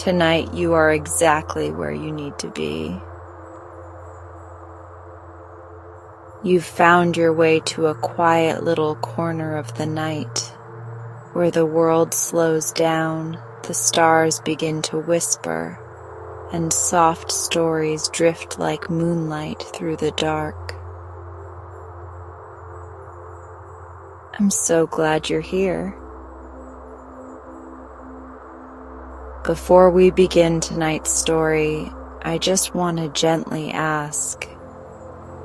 Tonight you are exactly where you need to be. You've found your way to a quiet little corner of the night, where the world slows down, the stars begin to whisper, and soft stories drift like moonlight through the dark. I'm so glad you're here. Before we begin tonight's story, I just want to gently ask,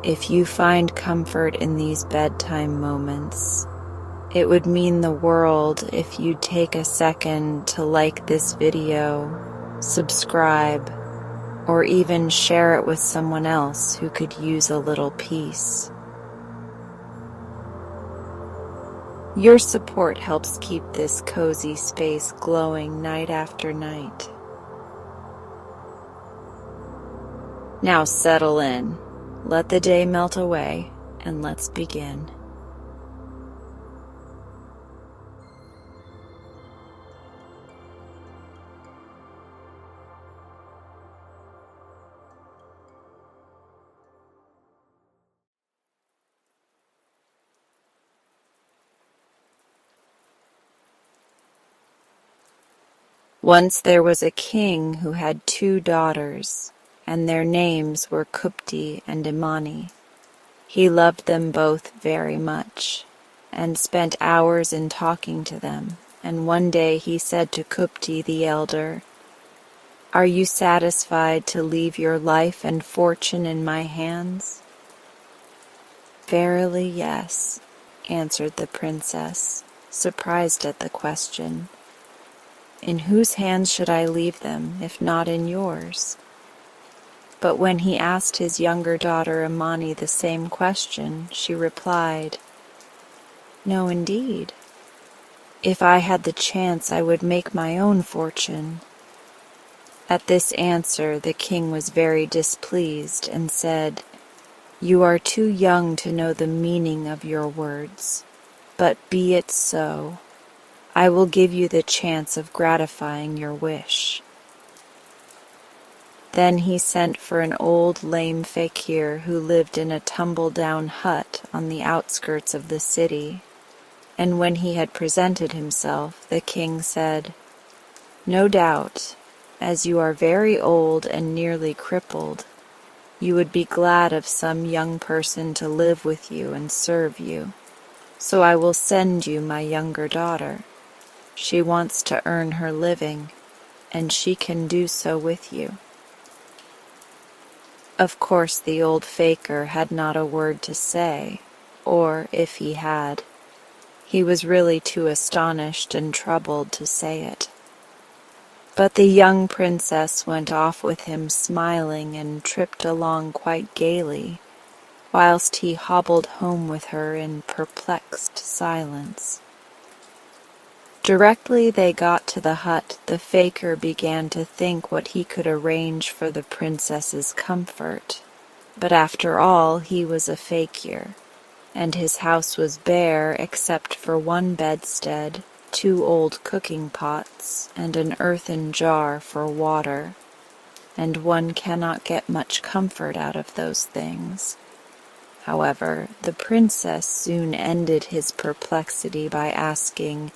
if you find comfort in these bedtime moments, it would mean the world if you'd take a second to like this video, subscribe, or even share it with someone else who could use a little peace. Your support helps keep this cozy space glowing night after night. Now settle in, let the day melt away, and let's begin. Once there was a king who had 2 daughters, and their names were Kupti and Imani. He loved them both very much, and spent hours in talking to them, and one day he said to Kupti the elder, "Are you satisfied to leave your life and fortune in my hands?" "Verily, yes," answered the princess, surprised at the question. "In whose hands should I leave them, if not in yours?" But when he asked his younger daughter Imani the same question, she replied, "No, indeed. If I had the chance, I would make my own fortune." At this answer, the king was very displeased and said, "You are too young to know the meaning of your words, but be it so. I will give you the chance of gratifying your wish." Then he sent for an old lame fakir who lived in a tumble-down hut on the outskirts of the city, and when he had presented himself, the king said, "No doubt, as you are very old and nearly crippled, you would be glad of some young person to live with you and serve you, so I will send you my younger daughter. She wants to earn her living, and she can do so with you." Of course the old fakir had not a word to say, or if he had, he was really too astonished and troubled to say it. But the young princess went off with him smiling and tripped along quite gaily, whilst he hobbled home with her in perplexed silence. Directly they got to the hut, the fakir began to think what he could arrange for the princess's comfort. But after all, he was a fakir, and his house was bare except for one bedstead, 2 old cooking pots, and an earthen jar for water, and one cannot get much comfort out of those things. However, the princess soon ended his perplexity by asking,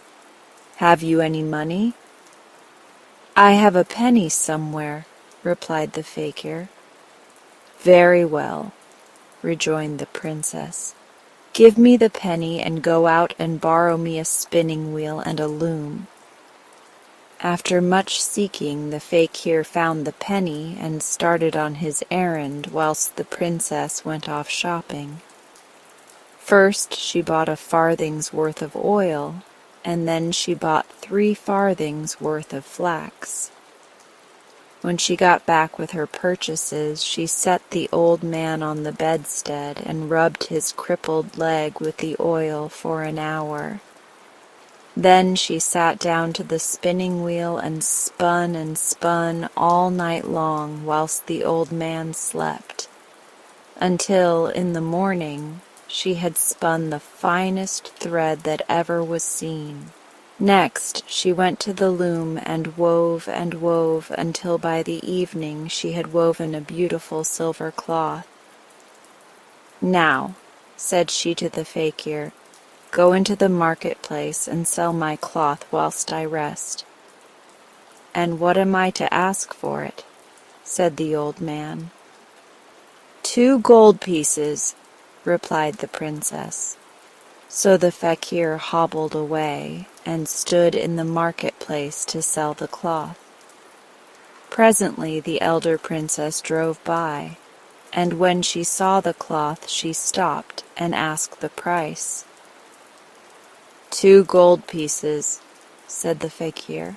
"Have you any money?" "I have a penny somewhere," replied the fakir. "Very well," rejoined the princess. "Give me the penny and go out and borrow me a spinning wheel and a loom." After much seeking, the fakir found the penny and started on his errand whilst the princess went off shopping. First she bought a farthing's worth of oil, and then she bought 3 farthings worth of flax. When she got back with her purchases, she set the old man on the bedstead and rubbed his crippled leg with the oil for an hour. Then she sat down to the spinning wheel and spun all night long whilst the old man slept, until, in the morning, she had spun the finest thread that ever was seen, Next, she went to the loom and wove until by the evening she had woven a beautiful silver cloth. "Now," said she to the fakir, "go into the marketplace and sell my cloth whilst I rest." "And what am I to ask for it?" said the old man. "2 gold pieces," replied the princess. So the fakir hobbled away and stood in the marketplace to sell the cloth. Presently the elder princess drove by, and when she saw the cloth she stopped and asked the price. "2 gold pieces," said the fakir.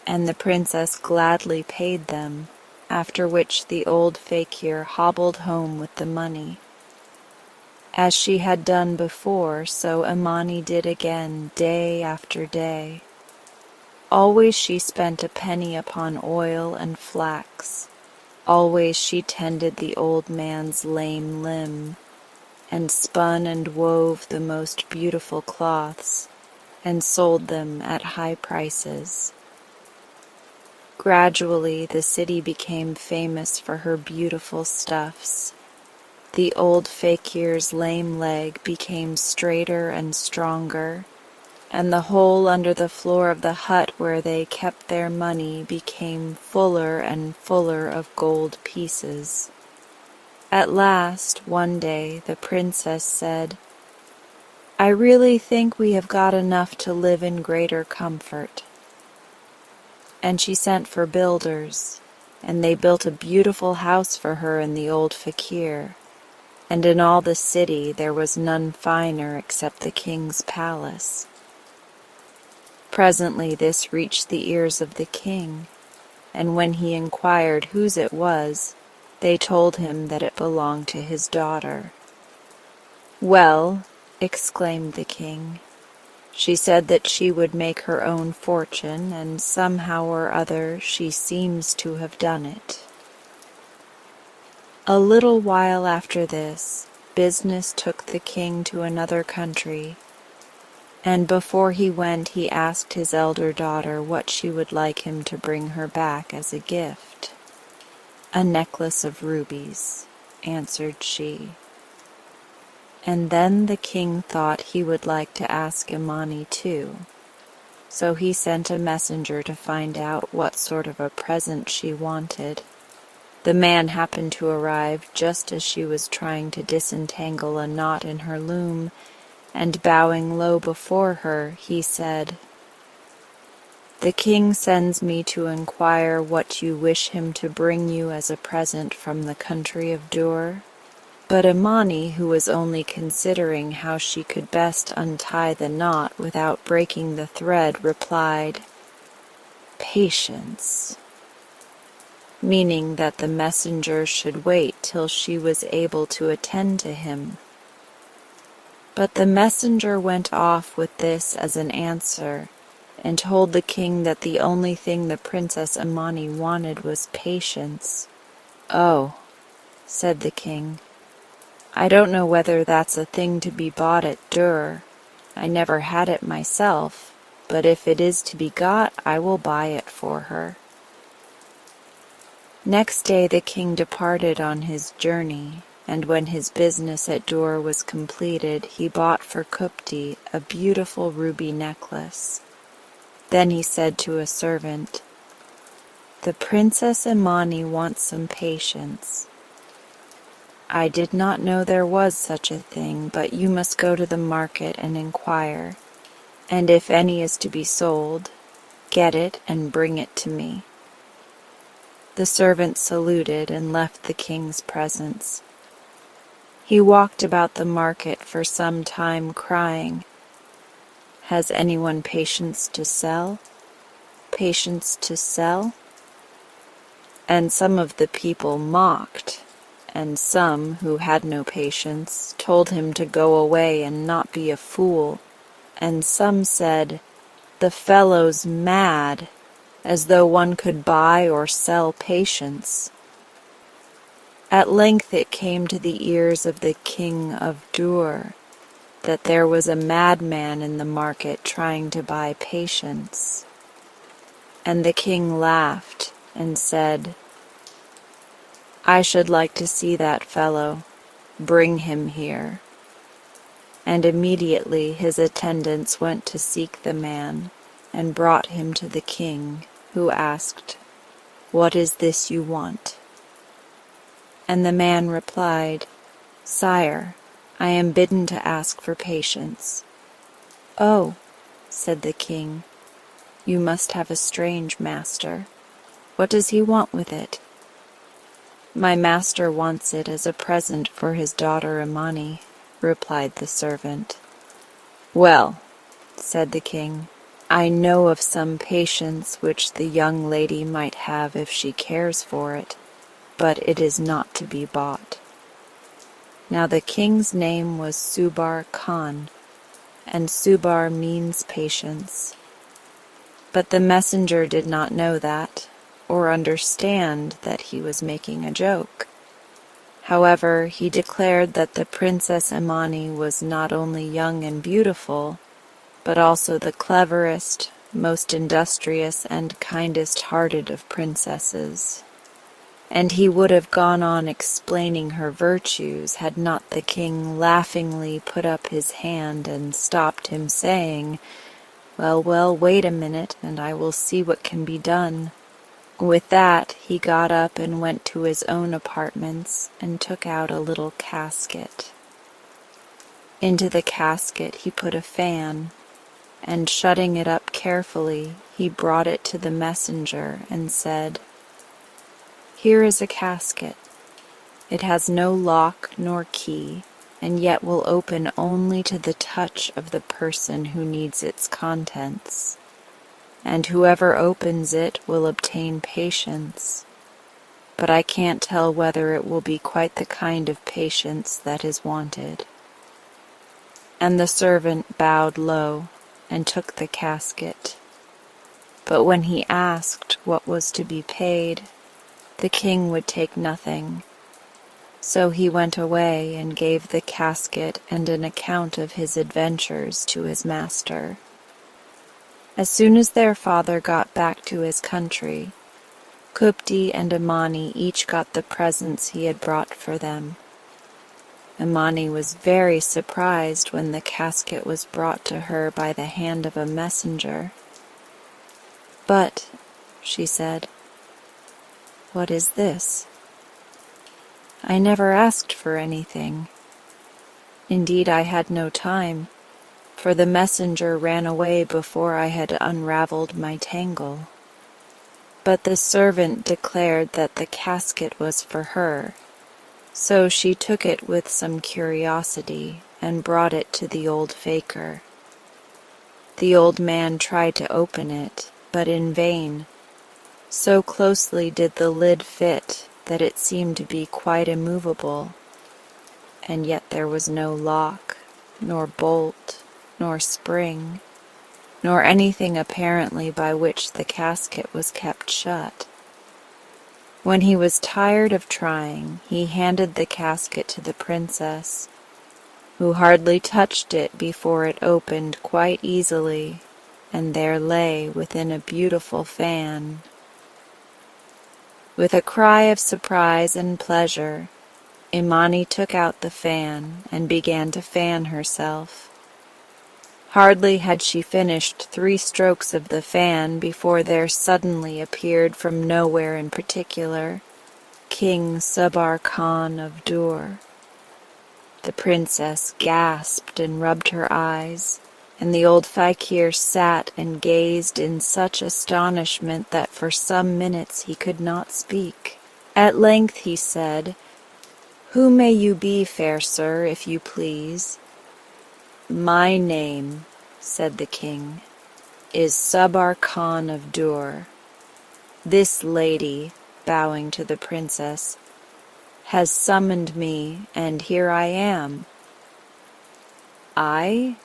And the princess gladly paid them, after which the old fakir hobbled home with the money. As she had done before, so Amani did again, day after day. Always she spent a penny upon oil and flax. Always she tended the old man's lame limb, and spun and wove the most beautiful cloths, and sold them at high prices. Gradually the city became famous for her beautiful stuffs. The old fakir's lame leg became straighter and stronger, and the hole under the floor of the hut where they kept their money became fuller and fuller of gold pieces. At last, one day, the princess said, "I really think we have got enough to live in greater comfort." And she sent for builders, and they built a beautiful house for her and the old fakir. And in all the city there was none finer except the king's palace. Presently this reached the ears of the king, and when he inquired whose it was, they told him that it belonged to his daughter. "Well," exclaimed the king, "she said that she would make her own fortune, and somehow or other she seems to have done it." A little while after this, business took the king to another country, and before he went he asked his elder daughter what she would like him to bring her back as a gift. "A necklace of rubies," answered she. And then the king thought he would like to ask Imani too, so he sent a messenger to find out what sort of a present she wanted. The man happened to arrive just as she was trying to disentangle a knot in her loom, and bowing low before her, he said, "The king sends me to inquire what you wish him to bring you as a present from the country of Dur." But Imani, who was only considering how she could best untie the knot without breaking the thread, replied, "Patience," meaning that the messenger should wait till she was able to attend to him. But the messenger went off with this as an answer, and told the king that the only thing the Princess Imani wanted was patience. "Oh," said the king, "I don't know whether that's a thing to be bought at Dur. I never had it myself, but if it is to be got, I will buy it for her." Next day the king departed on his journey, and when his business at Dur was completed, he bought for Kupti a beautiful ruby necklace. Then he said to a servant, "The Princess Imani wants some patience. I did not know there was such a thing, but you must go to the market and inquire, and if any is to be sold, get it and bring it to me." The servant saluted and left the king's presence. He walked about the market for some time, crying, "Has anyone patience to sell? Patience to sell?" And some of the people mocked, and some, who had no patience, told him to go away and not be a fool, and some said, "The fellow's mad," as though one could buy or sell patience. At length it came to the ears of the king of Dur, that there was a madman in the market trying to buy patience. And the king laughed and said, "I should like to see that fellow. Bring him here." And immediately his attendants went to seek the man, and brought him to the king, who asked, "What is this you want?" And the man replied, "Sire, I am bidden to ask for patience." "Oh," said the king, "you must have a strange master. What does he want with it?" "My master wants it as a present for his daughter Amani," replied the servant. "Well," said the king, "I know of some patience which the young lady might have if she cares for it, but it is not to be bought." Now the king's name was Subar Khan, and Subar means patience. But the messenger did not know that, or understand that he was making a joke. However, he declared that the Princess Amani was not only young and beautiful, but also the cleverest, most industrious, and kindest-hearted of princesses. And he would have gone on explaining her virtues had not the king laughingly put up his hand and stopped him, saying, Well, wait a minute, and I will see what can be done." With that, he got up and went to his own apartments and took out a little casket. Into the casket he put a fan, and shutting it up carefully, he brought it to the messenger and said, "Here is a casket. It has no lock nor key, and yet will open only to the touch of the person who needs its contents. And whoever opens it will obtain patience, but I can't tell whether it will be quite the kind of patience that is wanted." And the servant bowed low and took the casket. But when he asked what was to be paid, the king would take nothing. So he went away and gave the casket and an account of his adventures to his master. As soon as their father got back to his country, Kupti and Amani each got the presents he had brought for them. Amani was very surprised when the casket was brought to her by the hand of a messenger. "But," she said, "what is this? I never asked for anything. Indeed, I had no time, for the messenger ran away before I had unraveled my tangle." But the servant declared that the casket was for her, so she took it with some curiosity and brought it to the old faker. The old man tried to open it, but in vain. So closely did the lid fit that it seemed to be quite immovable, and yet there was no lock, nor bolt, nor spring, nor anything apparently by which the casket was kept shut. When he was tired of trying, he handed the casket to the princess, who hardly touched it before it opened quite easily, and there lay within a beautiful fan. With a cry of surprise and pleasure, Imani took out the fan and began to fan herself. Hardly had she finished 3 strokes of the fan before there suddenly appeared from nowhere in particular King Sabar Khan of Dur. The princess gasped and rubbed her eyes, and the old fakir sat and gazed in such astonishment that for some minutes he could not speak. At length he said, "Who may you be, fair sir, if you please?" "My name," said the king, "is Sabar Khan of Dur. This lady," bowing to the princess, "has summoned me, and here I am." "I?"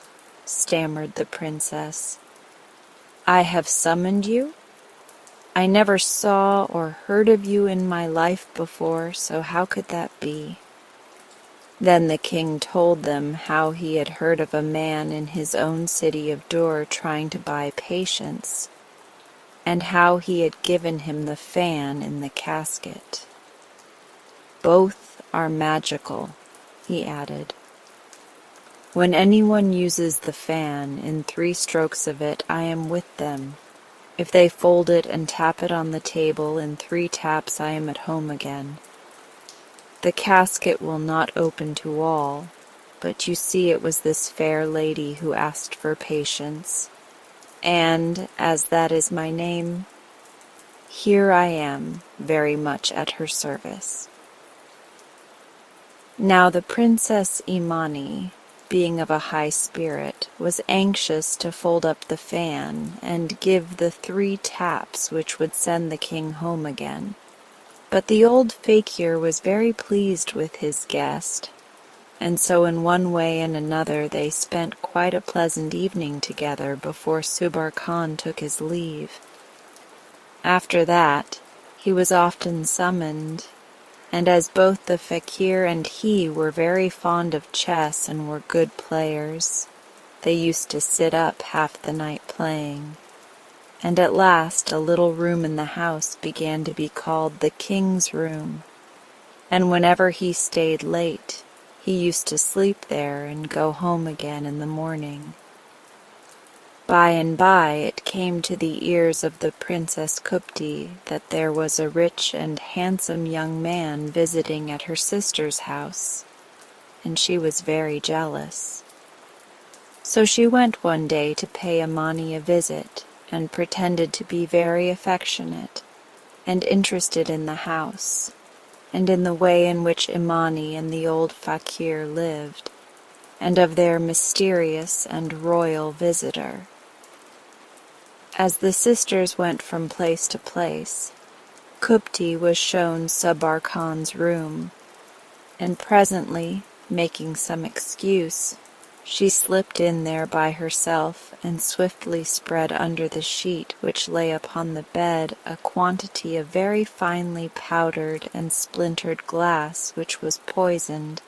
stammered the princess. "I have summoned you? I never saw or heard of you in my life before, so how could that be?" Then the king told them how he had heard of a man in his own city of Dur trying to buy patience, and how he had given him the fan in the casket. "Both are magical," he added. "When anyone uses the fan, in 3 strokes of it I am with them. If they fold it and tap it on the table, in 3 taps I am at home again. The casket will not open to all, but you see it was this fair lady who asked for patience, and, as that is my name, here I am, very much at her service." Now the Princess Imani, being of a high spirit, was anxious to fold up the fan and give the 3 taps which would send the king home again. But the old fakir was very pleased with his guest, and so in one way and another they spent quite a pleasant evening together before Subar Khan took his leave. After that, he was often summoned, and as both the fakir and he were very fond of chess and were good players, they used to sit up half the night playing. And at last a little room in the house began to be called the king's room, and whenever he stayed late, he used to sleep there and go home again in the morning. By and by it came to the ears of the Princess Kupti that there was a rich and handsome young man visiting at her sister's house, and she was very jealous. So she went one day to pay Amani a visit, and pretended to be very affectionate and interested in the house, and in the way in which Imani and the old fakir lived, and of their mysterious and royal visitor. As the sisters went from place to place, Kupti was shown Sabar Khan's room, and presently, making some excuse, she slipped in there by herself and swiftly spread under the sheet which lay upon the bed a quantity of very finely powdered and splintered glass which was poisoned,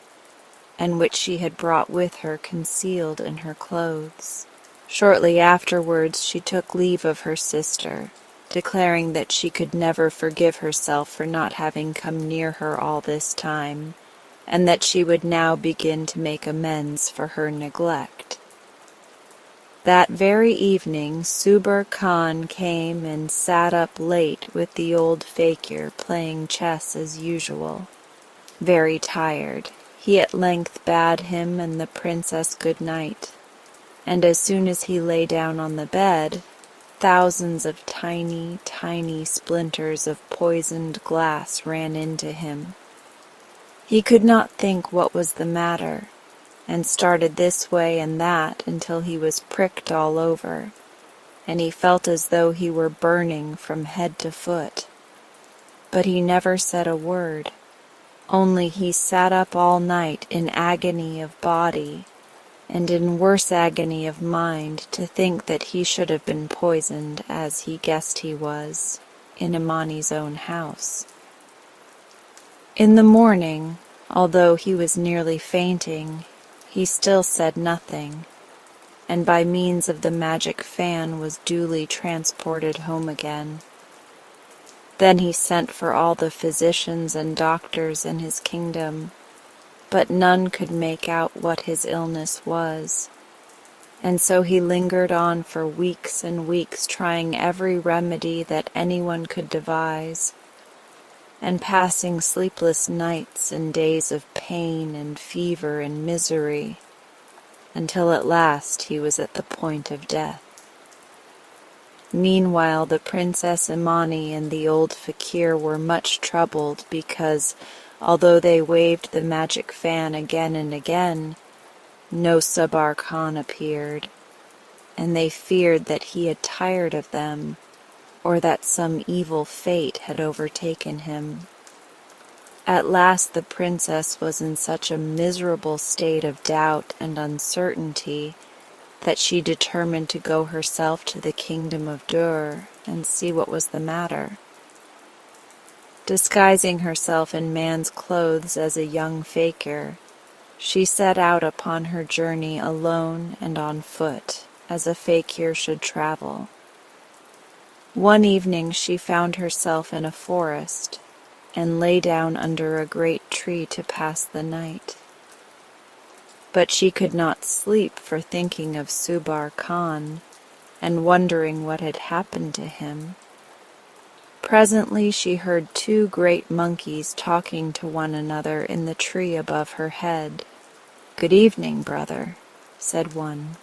and which she had brought with her concealed in her clothes. Shortly afterwards she took leave of her sister, declaring that she could never forgive herself for not having come near her all this time, and that she would now begin to make amends for her neglect. That very evening Subar Khan came and sat up late with the old fakir playing chess as usual. Very tired, he at length bade him and the princess good night, and as soon as he lay down on the bed, thousands of tiny, tiny splinters of poisoned glass ran into him. He could not think what was the matter, and started this way and that until he was pricked all over, and he felt as though he were burning from head to foot. But he never said a word, only he sat up all night in agony of body, and in worse agony of mind to think that he should have been poisoned, as he guessed he was, in Imani's own house. In the morning, although he was nearly fainting, he still said nothing, and by means of the magic fan was duly transported home again. Then he sent for all the physicians and doctors in his kingdom, but none could make out what his illness was, and so he lingered on for weeks and weeks trying every remedy that anyone could devise, and passing sleepless nights and days of pain and fever and misery, until at last he was at the point of death. Meanwhile the Princess Imani and the old fakir were much troubled because, although they waved the magic fan again and again, no Sabar Khan appeared, and they feared that he had tired of them, or that some evil fate had overtaken him. At last the princess was in such a miserable state of doubt and uncertainty that she determined to go herself to the kingdom of Dur and see what was the matter. Disguising herself in man's clothes as a young fakir, She set out upon her journey alone and on foot, as a fakir should travel. One evening she found herself in a forest, and lay down under a great tree to pass the night. But she could not sleep for thinking of Subar Khan, and wondering what had happened to him. Presently she heard two great monkeys talking to one another in the tree above her head. "Good evening, brother," said one.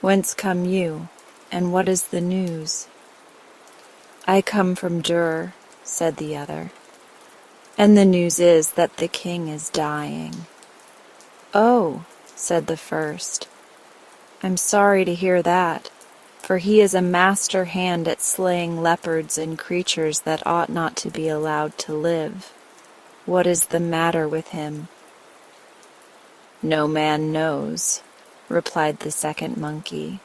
"Whence come you, and what is the news?" "I come from Dur," said the other, "and the news is that the king is dying." "Oh," said the first, "I'm sorry to hear that, for he is a master hand at slaying leopards and creatures that ought not to be allowed to live. What is the matter with him?" "No man knows," replied the second monkey,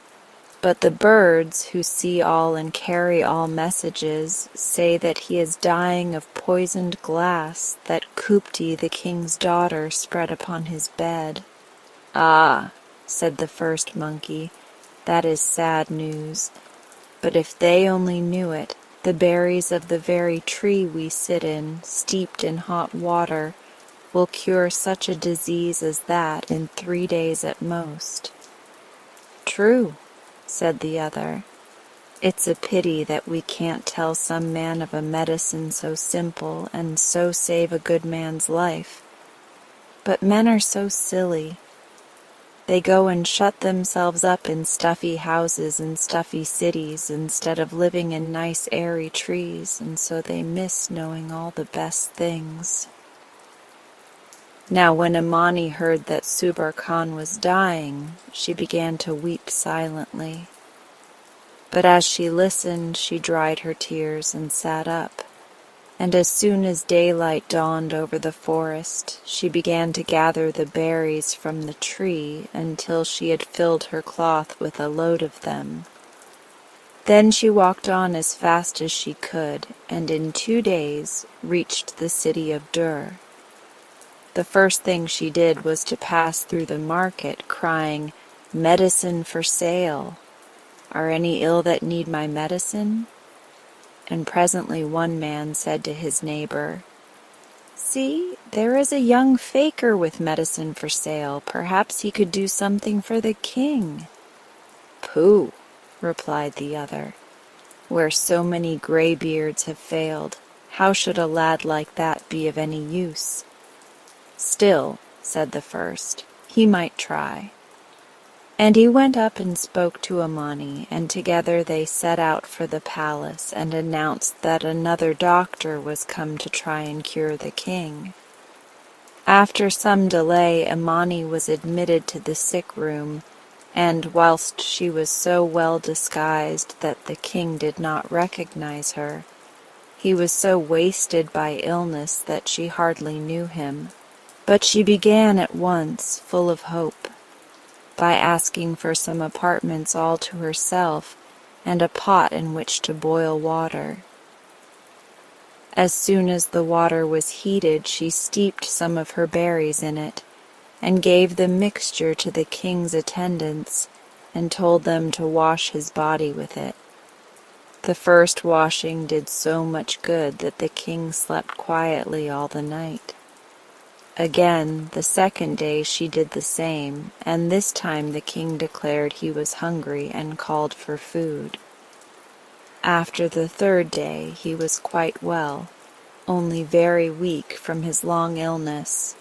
"but the birds, who see all and carry all messages, say that he is dying of poisoned glass that Kupti, the king's daughter, spread upon his bed." "Ah," said the first monkey, "that is sad news. But if they only knew it, the berries of the very tree we sit in, steeped in hot water, will cure such a disease as that in 3 days at most." "True," said the other. "It's a pity that we can't tell some man of a medicine so simple and so save a good man's life. But men are so silly. They go and shut themselves up in stuffy houses and stuffy cities instead of living in nice airy trees, and so they miss knowing all the best things." Now when Amani heard that Subar Khan was dying, she began to weep silently. But as she listened, she dried her tears and sat up, and as soon as daylight dawned over the forest, she began to gather the berries from the tree until she had filled her cloth with a load of them. Then she walked on as fast as she could, and in 2 days reached the city of Dur. The first thing she did was to pass through the market, crying, "Medicine for sale! Are any ill that need my medicine?" And presently one man said to his neighbor, "See, there is a young faker with medicine for sale. Perhaps he could do something for the king." "Pooh," replied the other, "where so many graybeards have failed, how should a lad like that be of any use?" "Still," said the first, "he might try." And he went up and spoke to Amani, and together they set out for the palace and announced that another doctor was come to try and cure the king. After some delay, Amani was admitted to the sick room, and whilst she was so well disguised that the king did not recognize her, he was so wasted by illness that she hardly knew him. But she began at once, full of hope, by asking for some apartments all to herself and a pot in which to boil water. As soon as the water was heated, she steeped some of her berries in it, and gave the mixture to the king's attendants, and told them to wash his body with it. The first washing did so much good that the king slept quietly all the night. Again, the second day she did the same, and this time the king declared he was hungry and called for food. After the third day he was quite well, only very weak from his long illness.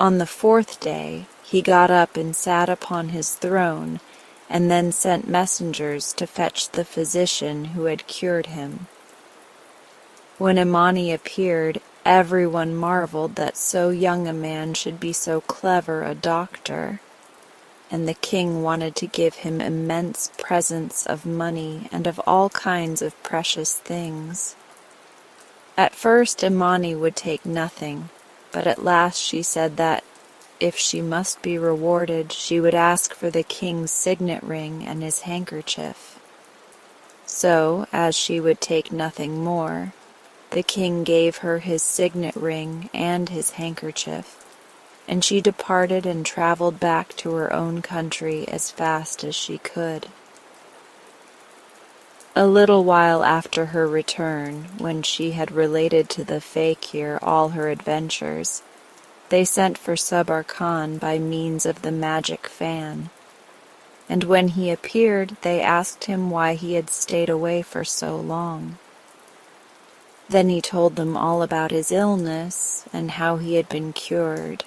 On the fourth day he got up and sat upon his throne, and then sent messengers to fetch the physician who had cured him. When Amani appeared, everyone marveled that so young a man should be so clever a doctor, and the king wanted to give him immense presents of money and of all kinds of precious things. At first Amani would take nothing, but at last she said that, if she must be rewarded, she would ask for the king's signet ring and his handkerchief. So, as she would take nothing more, the king gave her his signet ring and his handkerchief, and she departed and traveled back to her own country as fast as she could. A little while after her return, when she had related to the fakir all her adventures, they sent for Sabar Khan by means of the magic fan, and when he appeared they asked him why he had stayed away for so long. Then he told them all about his illness and how he had been cured,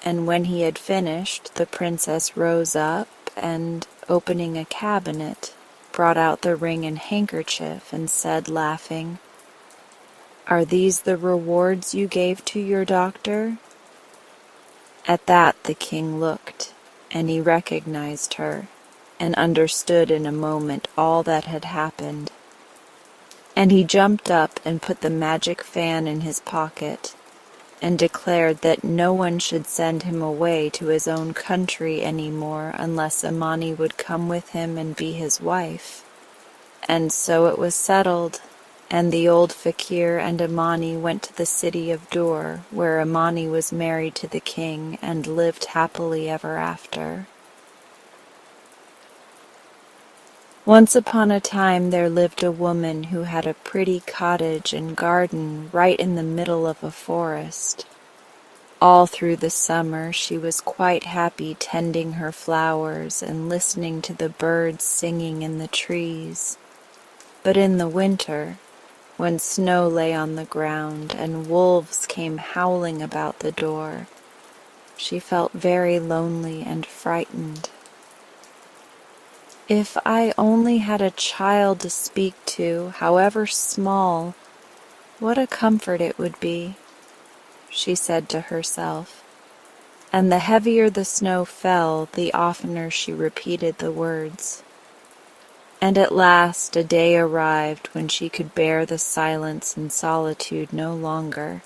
and when he had finished, the princess rose up and, opening a cabinet, brought out the ring and handkerchief and said, laughing, "Are these the rewards you gave to your doctor?" At that the king looked, and he recognized her, and understood in a moment all that had happened. And he jumped up and put the magic fan in his pocket, and declared that no one should send him away to his own country any more unless Amani would come with him and be his wife. And so it was settled, and the old fakir and Amani went to the city of Dur, where Amani was married to the king and lived happily ever after. Once upon a time there lived a woman who had a pretty cottage and garden right in the middle of a forest. All through the summer she was quite happy tending her flowers and listening to the birds singing in the trees. But in the winter, when snow lay on the ground and wolves came howling about the door, she felt very lonely and frightened. "If I only had a child to speak to, however small, what a comfort it would be," she said to herself, and the heavier the snow fell, the oftener she repeated the words. And at last a day arrived when she could bear the silence and solitude no longer,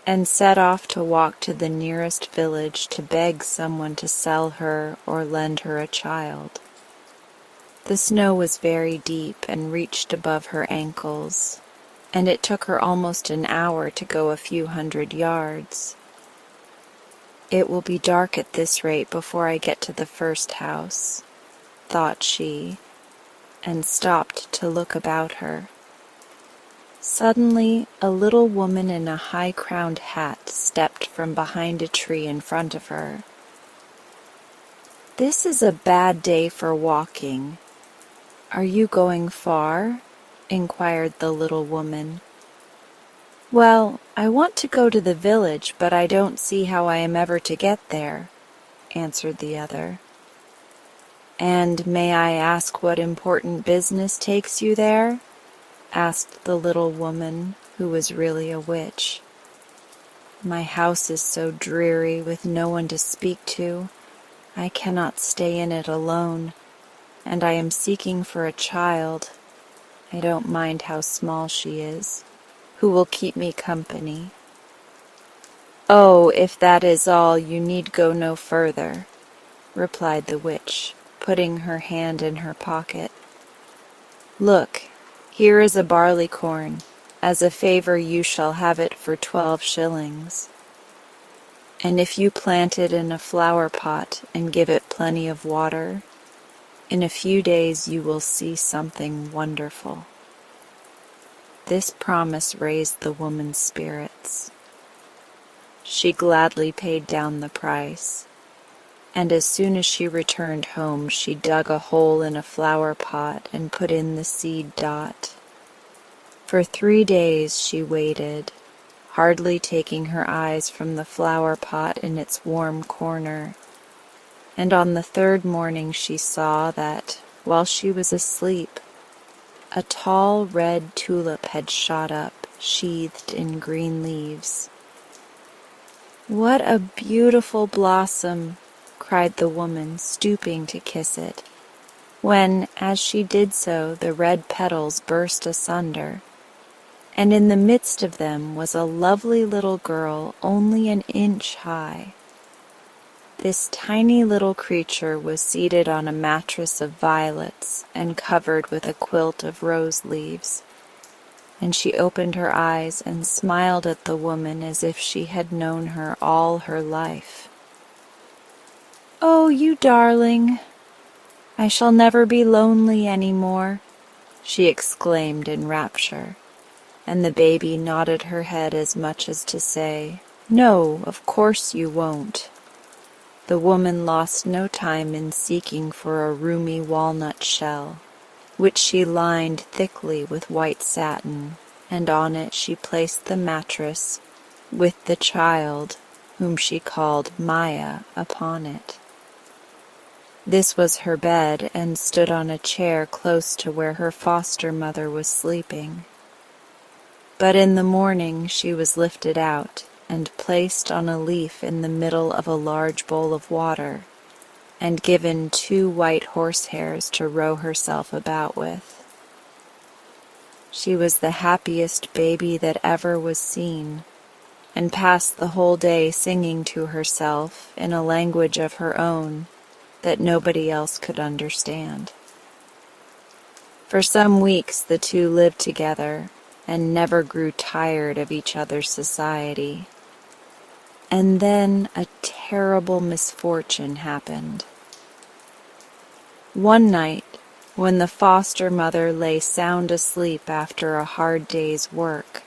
and set off to walk to the nearest village to beg someone to sell her or lend her a child. The snow was very deep and reached above her ankles, and it took her almost an hour to go a few hundred yards. "It will be dark at this rate before I get to the first house," thought she, and stopped to look about her. Suddenly, a little woman in a high-crowned hat stepped from behind a tree in front of her. "This is a bad day for walking. Are you going far?" inquired the little woman. "Well, I want to go to the village, but I don't see how I am ever to get there," answered the other. "And may I ask what important business takes you there?" asked the little woman, who was really a witch. "My house is so dreary with no one to speak to, I cannot stay in it alone, and I am seeking for a child, I don't mind how small she is, who will keep me company." "Oh, if that is all, you need go no further," replied the witch, putting her hand in her pocket. "Look, here is a barleycorn. As a favor you shall have it for 12 shillings. And if you plant it in a flower pot and give it plenty of water, in a few days you will see something wonderful." This promise raised the woman's spirits. She gladly paid down the price, and as soon as she returned home she dug a hole in a flower pot and put in the seed dot. For 3 days she waited, hardly taking her eyes from the flower pot in its warm corner, and on the 3rd morning she saw that, while she was asleep, a tall red tulip had shot up, sheathed in green leaves. "What a beautiful blossom!" cried the woman, stooping to kiss it, when, as she did so, the red petals burst asunder, and in the midst of them was a lovely little girl only an inch high. This tiny little creature was seated on a mattress of violets and covered with a quilt of rose leaves. and she opened her eyes and smiled at the woman as if she had known her all her life. "Oh, you darling! I shall never be lonely any more," she exclaimed in rapture, and the baby nodded her head as much as to say, "No, of course you won't." The woman lost no time in seeking for a roomy walnut shell, which she lined thickly with white satin, and on it she placed the mattress, with the child, whom she called Maya, upon it. This was her bed, and stood on a chair close to where her foster mother was sleeping. But in the morning she was lifted out, and placed on a leaf in the middle of a large bowl of water, and given 2 white horsehairs to row herself about with. She was the happiest baby that ever was seen, and passed the whole day singing to herself in a language of her own that nobody else could understand. For some weeks the two lived together and never grew tired of each other's society. And then a terrible misfortune happened. One night, when the foster mother lay sound asleep after a hard day's work,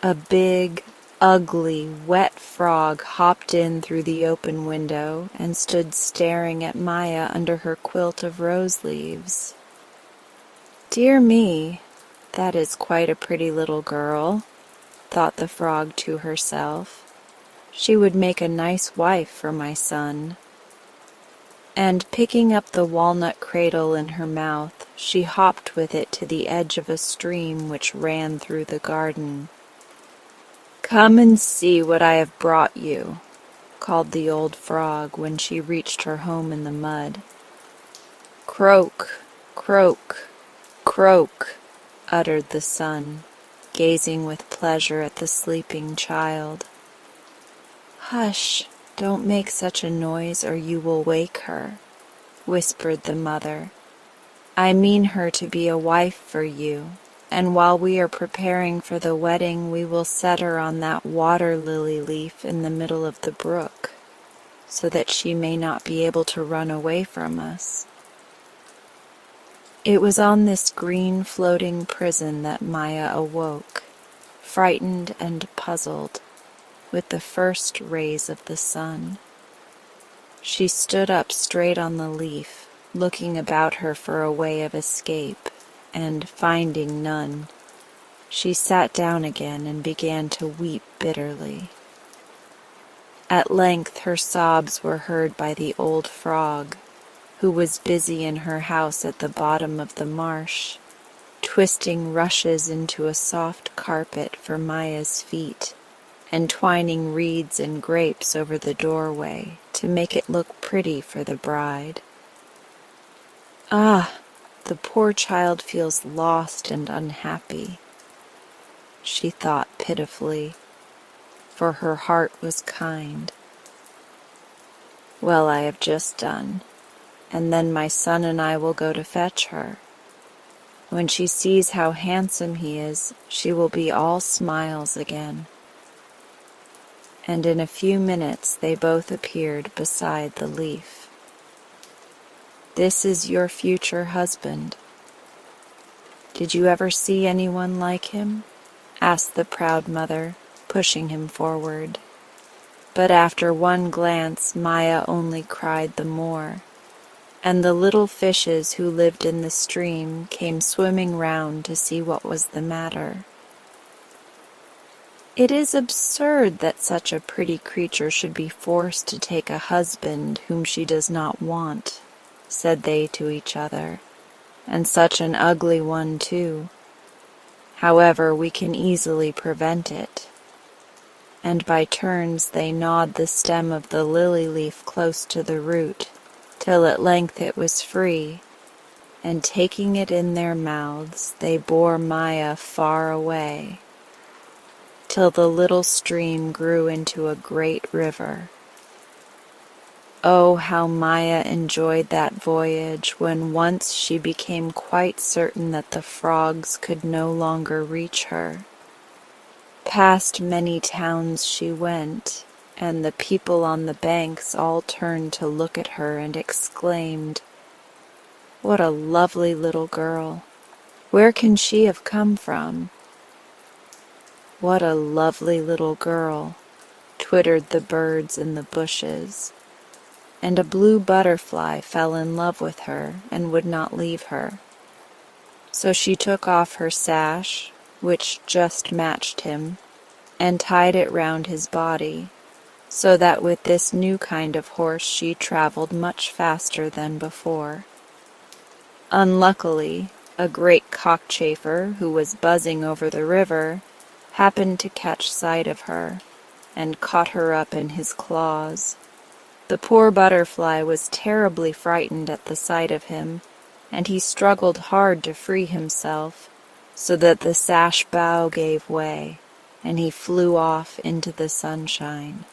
a big, ugly, wet frog hopped in through the open window and stood staring at Maya under her quilt of rose leaves. "Dear me, that is quite a pretty little girl," thought the frog to herself. "She would make a nice wife for my son." And picking up the walnut cradle in her mouth, she hopped with it to the edge of a stream which ran through the garden. "Come and see what I have brought you," called the old frog when she reached her home in the mud. "Croak, croak, croak," uttered the son, gazing with pleasure at the sleeping child. "Hush, don't make such a noise or you will wake her," whispered the mother. "I mean her to be a wife for you, and while we are preparing for the wedding we will set her on that water lily leaf in the middle of the brook, so that she may not be able to run away from us." It was on this green floating prison that Maya awoke, frightened and puzzled, with the first rays of the sun. She stood up straight on the leaf, looking about her for a way of escape, and, finding none, she sat down again and began to weep bitterly. At length her sobs were heard by the old frog, who was busy in her house at the bottom of the marsh, twisting rushes into a soft carpet for Maya's feet, and twining reeds and grapes over the doorway to make it look pretty for the bride. "Ah, the poor child feels lost and unhappy," she thought pitifully, for her heart was kind. "Well, I have just done, and then my son and I will go to fetch her. When she sees how handsome he is, she will be all smiles again." And in a few minutes they both appeared beside the leaf. "This is your future husband. Did you ever see anyone like him?" asked the proud mother, pushing him forward. But after one glance Maya only cried the more, and the little fishes who lived in the stream came swimming round to see what was the matter. "It is absurd that such a pretty creature should be forced to take a husband whom she does not want," said they to each other, "and such an ugly one too. However, we can easily prevent it." And by turns they gnawed the stem of the lily leaf close to the root, till at length it was free, and taking it in their mouths they bore Maya far away, till the little stream grew into a great river. Oh, how Maya enjoyed that voyage when once she became quite certain that the frogs could no longer reach her. Past many towns she went, and the people on the banks all turned to look at her and exclaimed, "What a lovely little girl! Where can she have come from?" "What a lovely little girl," twittered the birds in the bushes, and a blue butterfly fell in love with her and would not leave her. So she took off her sash, which just matched him, and tied it round his body, so that with this new kind of horse she traveled much faster than before. Unluckily, a great cockchafer who was buzzing over the river happened to catch sight of her, and caught her up in his claws. The poor butterfly was terribly frightened at the sight of him, and he struggled hard to free himself, so that the sash bough gave way, and he flew off into the sunshine.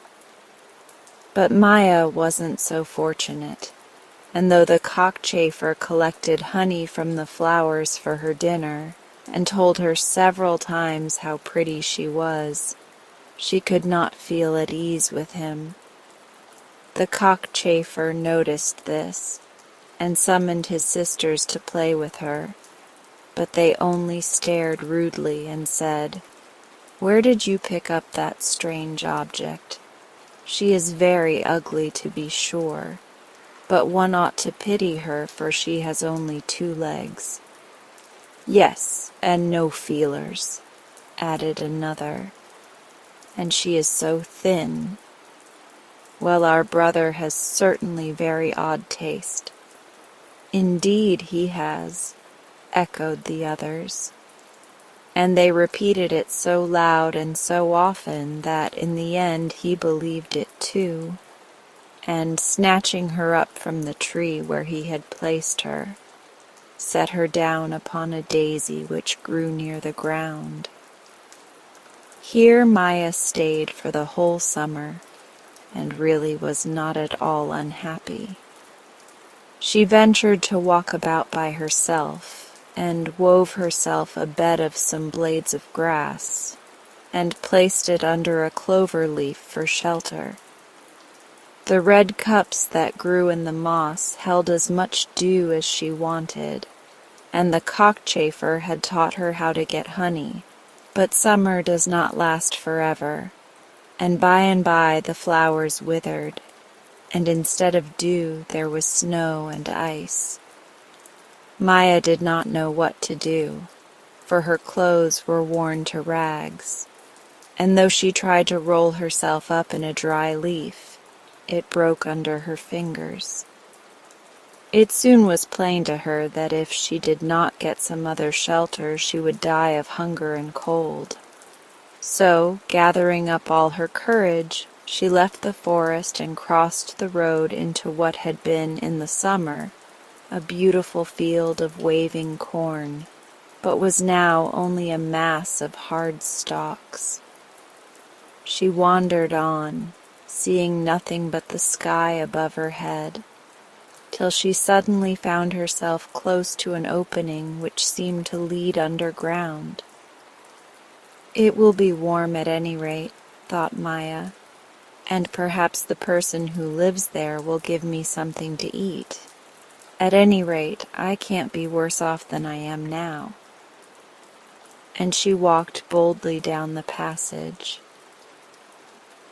But Maya wasn't so fortunate, and though the cockchafer collected honey from the flowers for her dinner, and told her several times how pretty she was, she could not feel at ease with him. The cockchafer noticed this, and summoned his sisters to play with her, but they only stared rudely and said, "Where did you pick up that strange object? She is very ugly, to be sure, but one ought to pity her, for she has only 2 legs. Yes, and no feelers," added another. "And she is so thin. Well, our brother has certainly very odd taste." "Indeed he has," echoed the others. And they repeated it so loud and so often that in the end he believed it too, and snatching her up from the tree where he had placed her, set her down upon a daisy which grew near the ground. Here Maya stayed for the whole summer, and really was not at all unhappy. She ventured to walk about by herself, and wove herself a bed of some blades of grass, and placed it under a clover leaf for shelter. The red cups that grew in the moss held as much dew as she wanted, and the cockchafer had taught her how to get honey, but summer does not last forever, and by the flowers withered, and instead of dew there was snow and ice. Maya did not know what to do, for her clothes were worn to rags, and though she tried to roll herself up in a dry leaf, it broke under her fingers. It soon was plain to her that if she did not get some other shelter she would die of hunger and cold. So, gathering up all her courage, she left the forest and crossed the road into what had been, in the summer, a beautiful field of waving corn, but was now only a mass of hard stalks. She wandered on, seeing nothing but the sky above her head, till she suddenly found herself close to an opening which seemed to lead underground. "It will be warm at any rate," thought Maya, "and perhaps the person who lives there will give me something to eat. At any rate, I can't be worse off than I am now." And she walked boldly down the passage.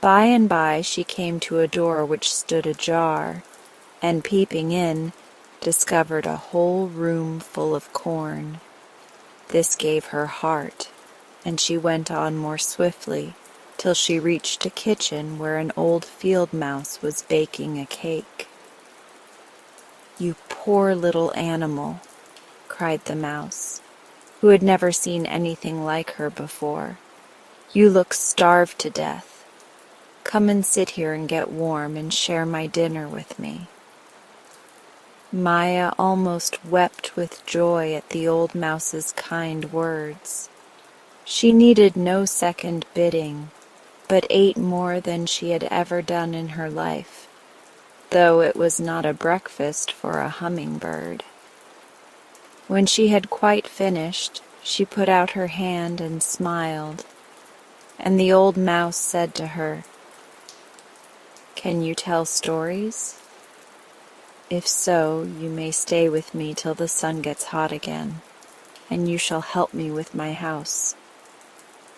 By and by she came to a door which stood ajar, and peeping in, discovered a whole room full of corn. This gave her heart, and she went on more swiftly, till she reached a kitchen where an old field mouse was baking a cake. "You poor little animal," cried the mouse, who had never seen anything like her before. "You look starved to death. Come and sit here and get warm and share my dinner with me." Maya almost wept with joy at the old mouse's kind words. She needed no second bidding, but ate more than she had ever done in her life. though it was not a breakfast for a hummingbird. When she had quite finished, she put out her hand and smiled, and the old mouse said to her, "Can you tell stories? If so, you may stay with me till the sun gets hot again, and you shall help me with my house.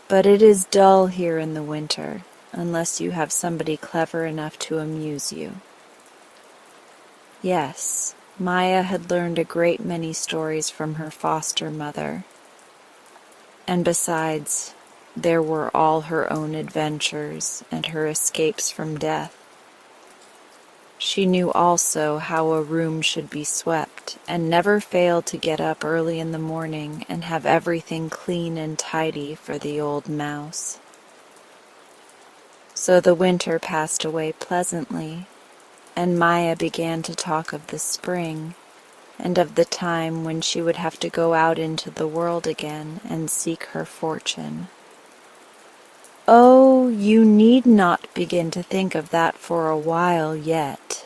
But it is dull here in the winter, unless you have somebody clever enough to amuse you." Yes, Maya had learned a great many stories from her foster mother, and besides, there were all her own adventures and her escapes from death. She knew also how a room should be swept, and never failed to get up early in the morning and have everything clean and tidy for the old mouse. So the winter passed away pleasantly, and Maya began to talk of the spring, and of the time when she would have to go out into the world again and seek her fortune. "Oh, you need not begin to think of that for a while yet,"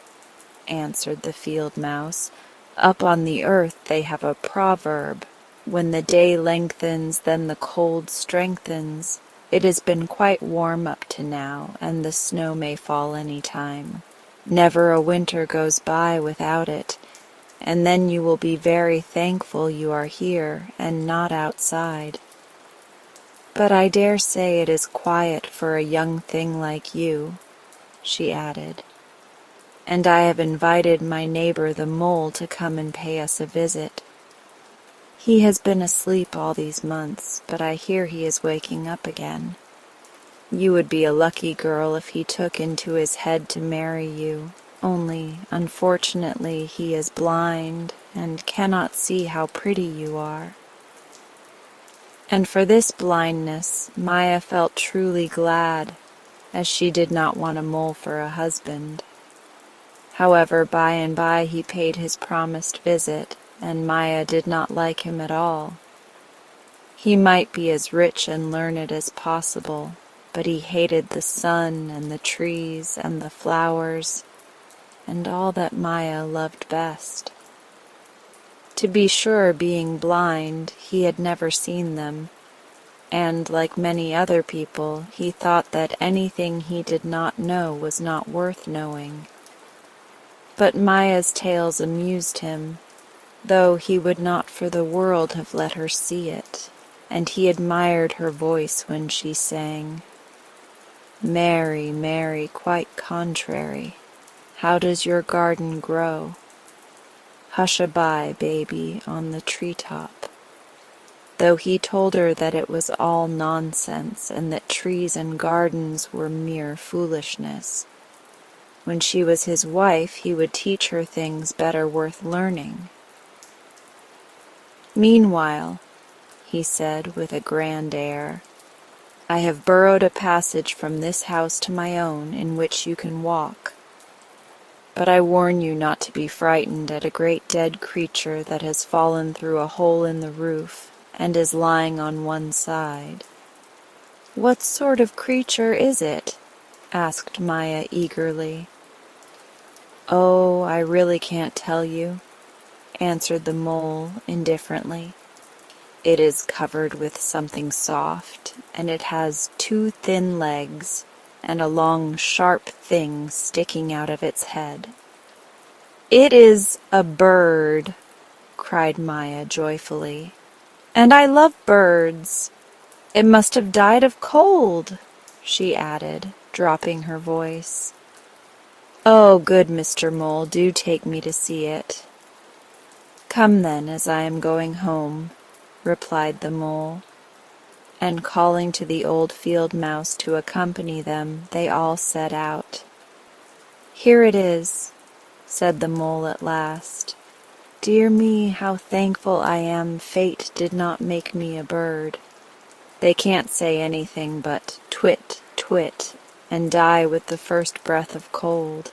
answered the field mouse. "Up on the earth they have a proverb, 'When the day lengthens, then the cold strengthens.' It has been quite warm up to now, and the snow may fall any time. Never a winter goes by without it, and then you will be very thankful you are here and not outside. But I dare say it is quiet for a young thing like you," she added, "and I have invited my neighbor the mole to come and pay us a visit. He has been asleep all these months, but I hear he is waking up again. You would be a lucky girl if he took into his head to marry you, only, unfortunately, he is blind and cannot see how pretty you are." And for this blindness, Maya felt truly glad, as she did not want a mole for a husband. However, by and by he paid his promised visit, and Maya did not like him at all. He might be as rich and learned as possible, but he hated the sun and the trees and the flowers, and all that Maya loved best. To be sure, being blind, he had never seen them, and, like many other people, he thought that anything he did not know was not worth knowing. But Maya's tales amused him, though he would not for the world have let her see it, and he admired her voice when she sang, "Mary, Mary, quite contrary, how does your garden grow? Hush-a-bye, baby, on the treetop," though he told her that it was all nonsense and that trees and gardens were mere foolishness. When she was his wife, he would teach her things better worth learning. "Meanwhile," he said with a grand air, "I have burrowed a passage from this house to my own in which you can walk. But I warn you not to be frightened at a great dead creature that has fallen through a hole in the roof and is lying on one side." "What sort of creature is it?" asked Maya eagerly. "Oh, I really can't tell you," answered the mole indifferently. "It is covered with something soft, and it has 2 thin legs and a long sharp thing sticking out of its head." "It is a bird," cried Maya joyfully, "and I love birds. It must have died of cold," she added, dropping her voice. "Oh, good Mr. Mole, do take me to see it." "Come then, as I am going home," replied the mole, and calling to the old field mouse to accompany them, they all set out. "Here it is," said the mole at last. "Dear me, how thankful I am fate did not make me a bird. They can't say anything but twit, twit, and die with the first breath of cold."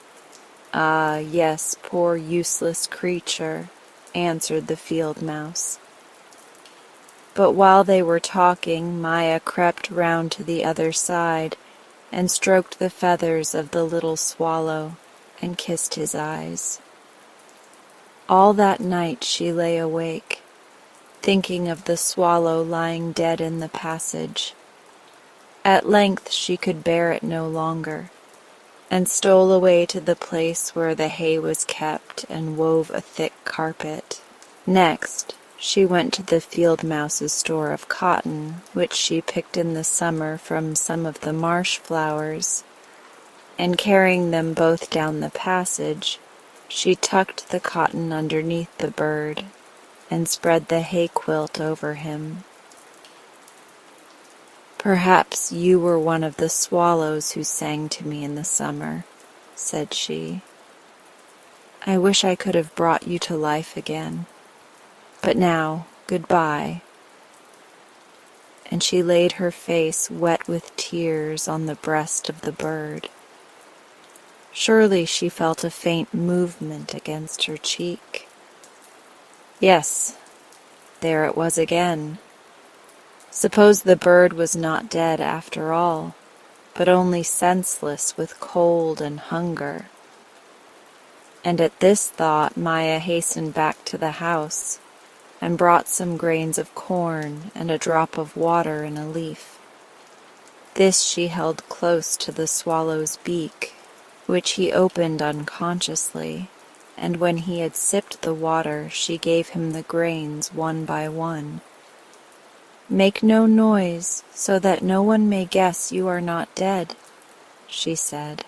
"Ah, yes, poor useless creature," answered the field mouse. But while they were talking, Maya crept round to the other side and stroked the feathers of the little swallow, and kissed his eyes. All that night she lay awake, thinking of the swallow lying dead in the passage. At length she could bear it no longer, and stole away to the place where the hay was kept and wove a thick carpet. Next, she went to the field mouse's store of cotton, which she picked in the summer from some of the marsh flowers, and carrying them both down the passage, she tucked the cotton underneath the bird and spread the hay quilt over him. "Perhaps you were one of the swallows who sang to me in the summer," said she. "I wish I could have brought you to life again. But now, goodbye." And she laid her face wet with tears on the breast of the bird. Surely she felt a faint movement against her cheek. Yes, there it was again. Suppose the bird was not dead after all, but only senseless with cold and hunger. And at this thought Maya hastened back to the house and brought some grains of corn and a drop of water in a leaf. This she held close to the swallow's beak, which he opened unconsciously, and when he had sipped the water, she gave him the grains one by one. "Make no noise, so that no one may guess you are not dead," she said.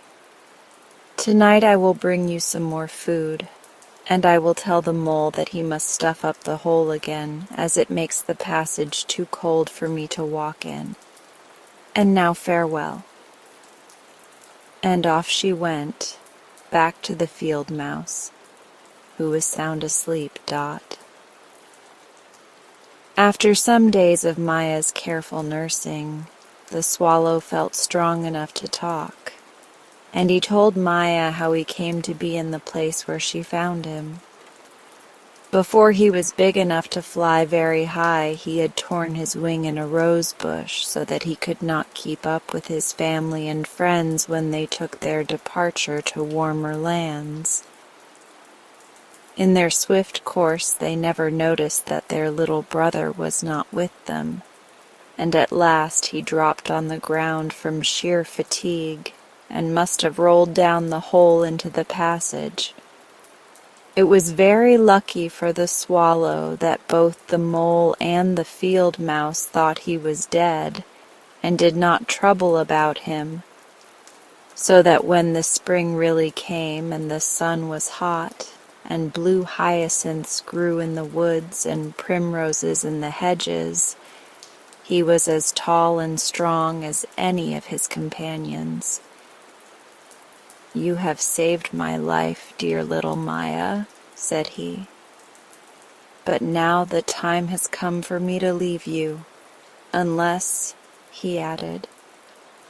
"Tonight I will bring you some more food, and I will tell the mole that he must stuff up the hole again, as it makes the passage too cold for me to walk in. And now farewell." And off she went, back to the field mouse, who was sound asleep. After some days of Maya's careful nursing, the swallow felt strong enough to talk, and he told Maya how he came to be in the place where she found him. Before he was big enough to fly very high, he had torn his wing in a rose bush so that he could not keep up with his family and friends when they took their departure to warmer lands. In their swift course they never noticed that their little brother was not with them, and at last he dropped on the ground from sheer fatigue and must have rolled down the hole into the passage. It was very lucky for the swallow that both the mole and the field mouse thought he was dead and did not trouble about him, so that when the spring really came and the sun was hot and blue hyacinths grew in the woods and primroses in the hedges, he was as tall and strong as any of his companions. "You have saved my life, dear little Maya," said he. "But now the time has come for me to leave you, unless," he added,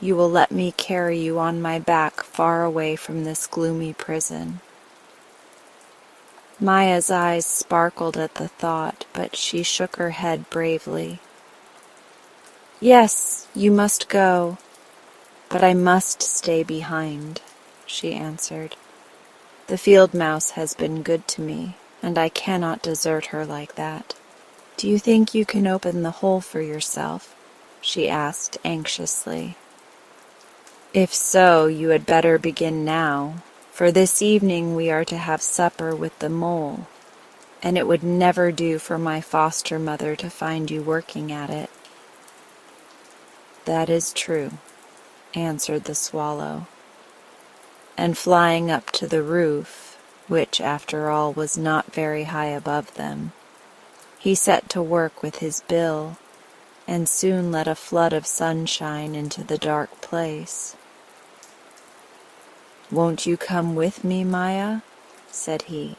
"you will let me carry you on my back far away from this gloomy prison." Maya's eyes sparkled at the thought, but she shook her head bravely. "Yes, you must go, but I must stay behind," she answered. "The field mouse has been good to me, and I cannot desert her like that. Do you think you can open the hole for yourself?" she asked anxiously. "If so, you had better begin now, for this evening we are to have supper with the mole, and it would never do for my foster mother to find you working at it." "That is true," answered the swallow, and flying up to the roof, which after all was not very high above them, he set to work with his bill and soon let a flood of sunshine into the dark place. "Won't you come with me, Maya?" said he.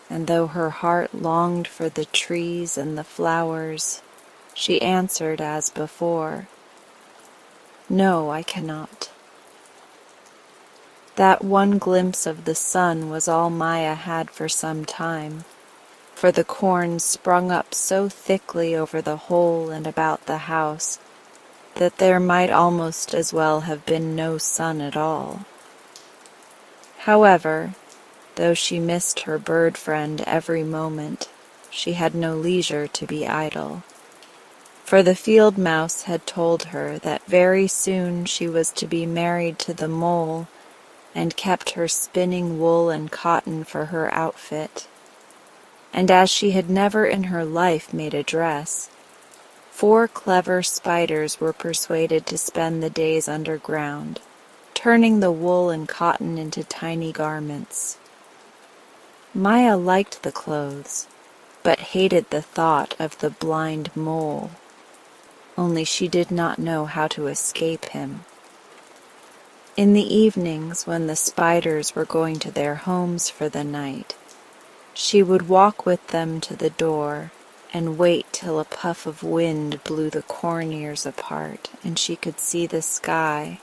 And though her heart longed for the trees and the flowers, she answered as before, "No, I cannot." That one glimpse of the sun was all Maya had for some time, for the corn sprung up so thickly over the hole and about the house that there might almost as well have been no sun at all. However, though she missed her bird friend every moment, she had no leisure to be idle. For the field mouse had told her that very soon she was to be married to the mole, and kept her spinning wool and cotton for her outfit. And as she had never in her life made a dress, 4 clever spiders were persuaded to spend the days underground, turning the wool and cotton into tiny garments. Maya liked the clothes, but hated the thought of the blind mole, only she did not know how to escape him. In the evenings, when the spiders were going to their homes for the night, she would walk with them to the door and wait till a puff of wind blew the corn ears apart and she could see the sky.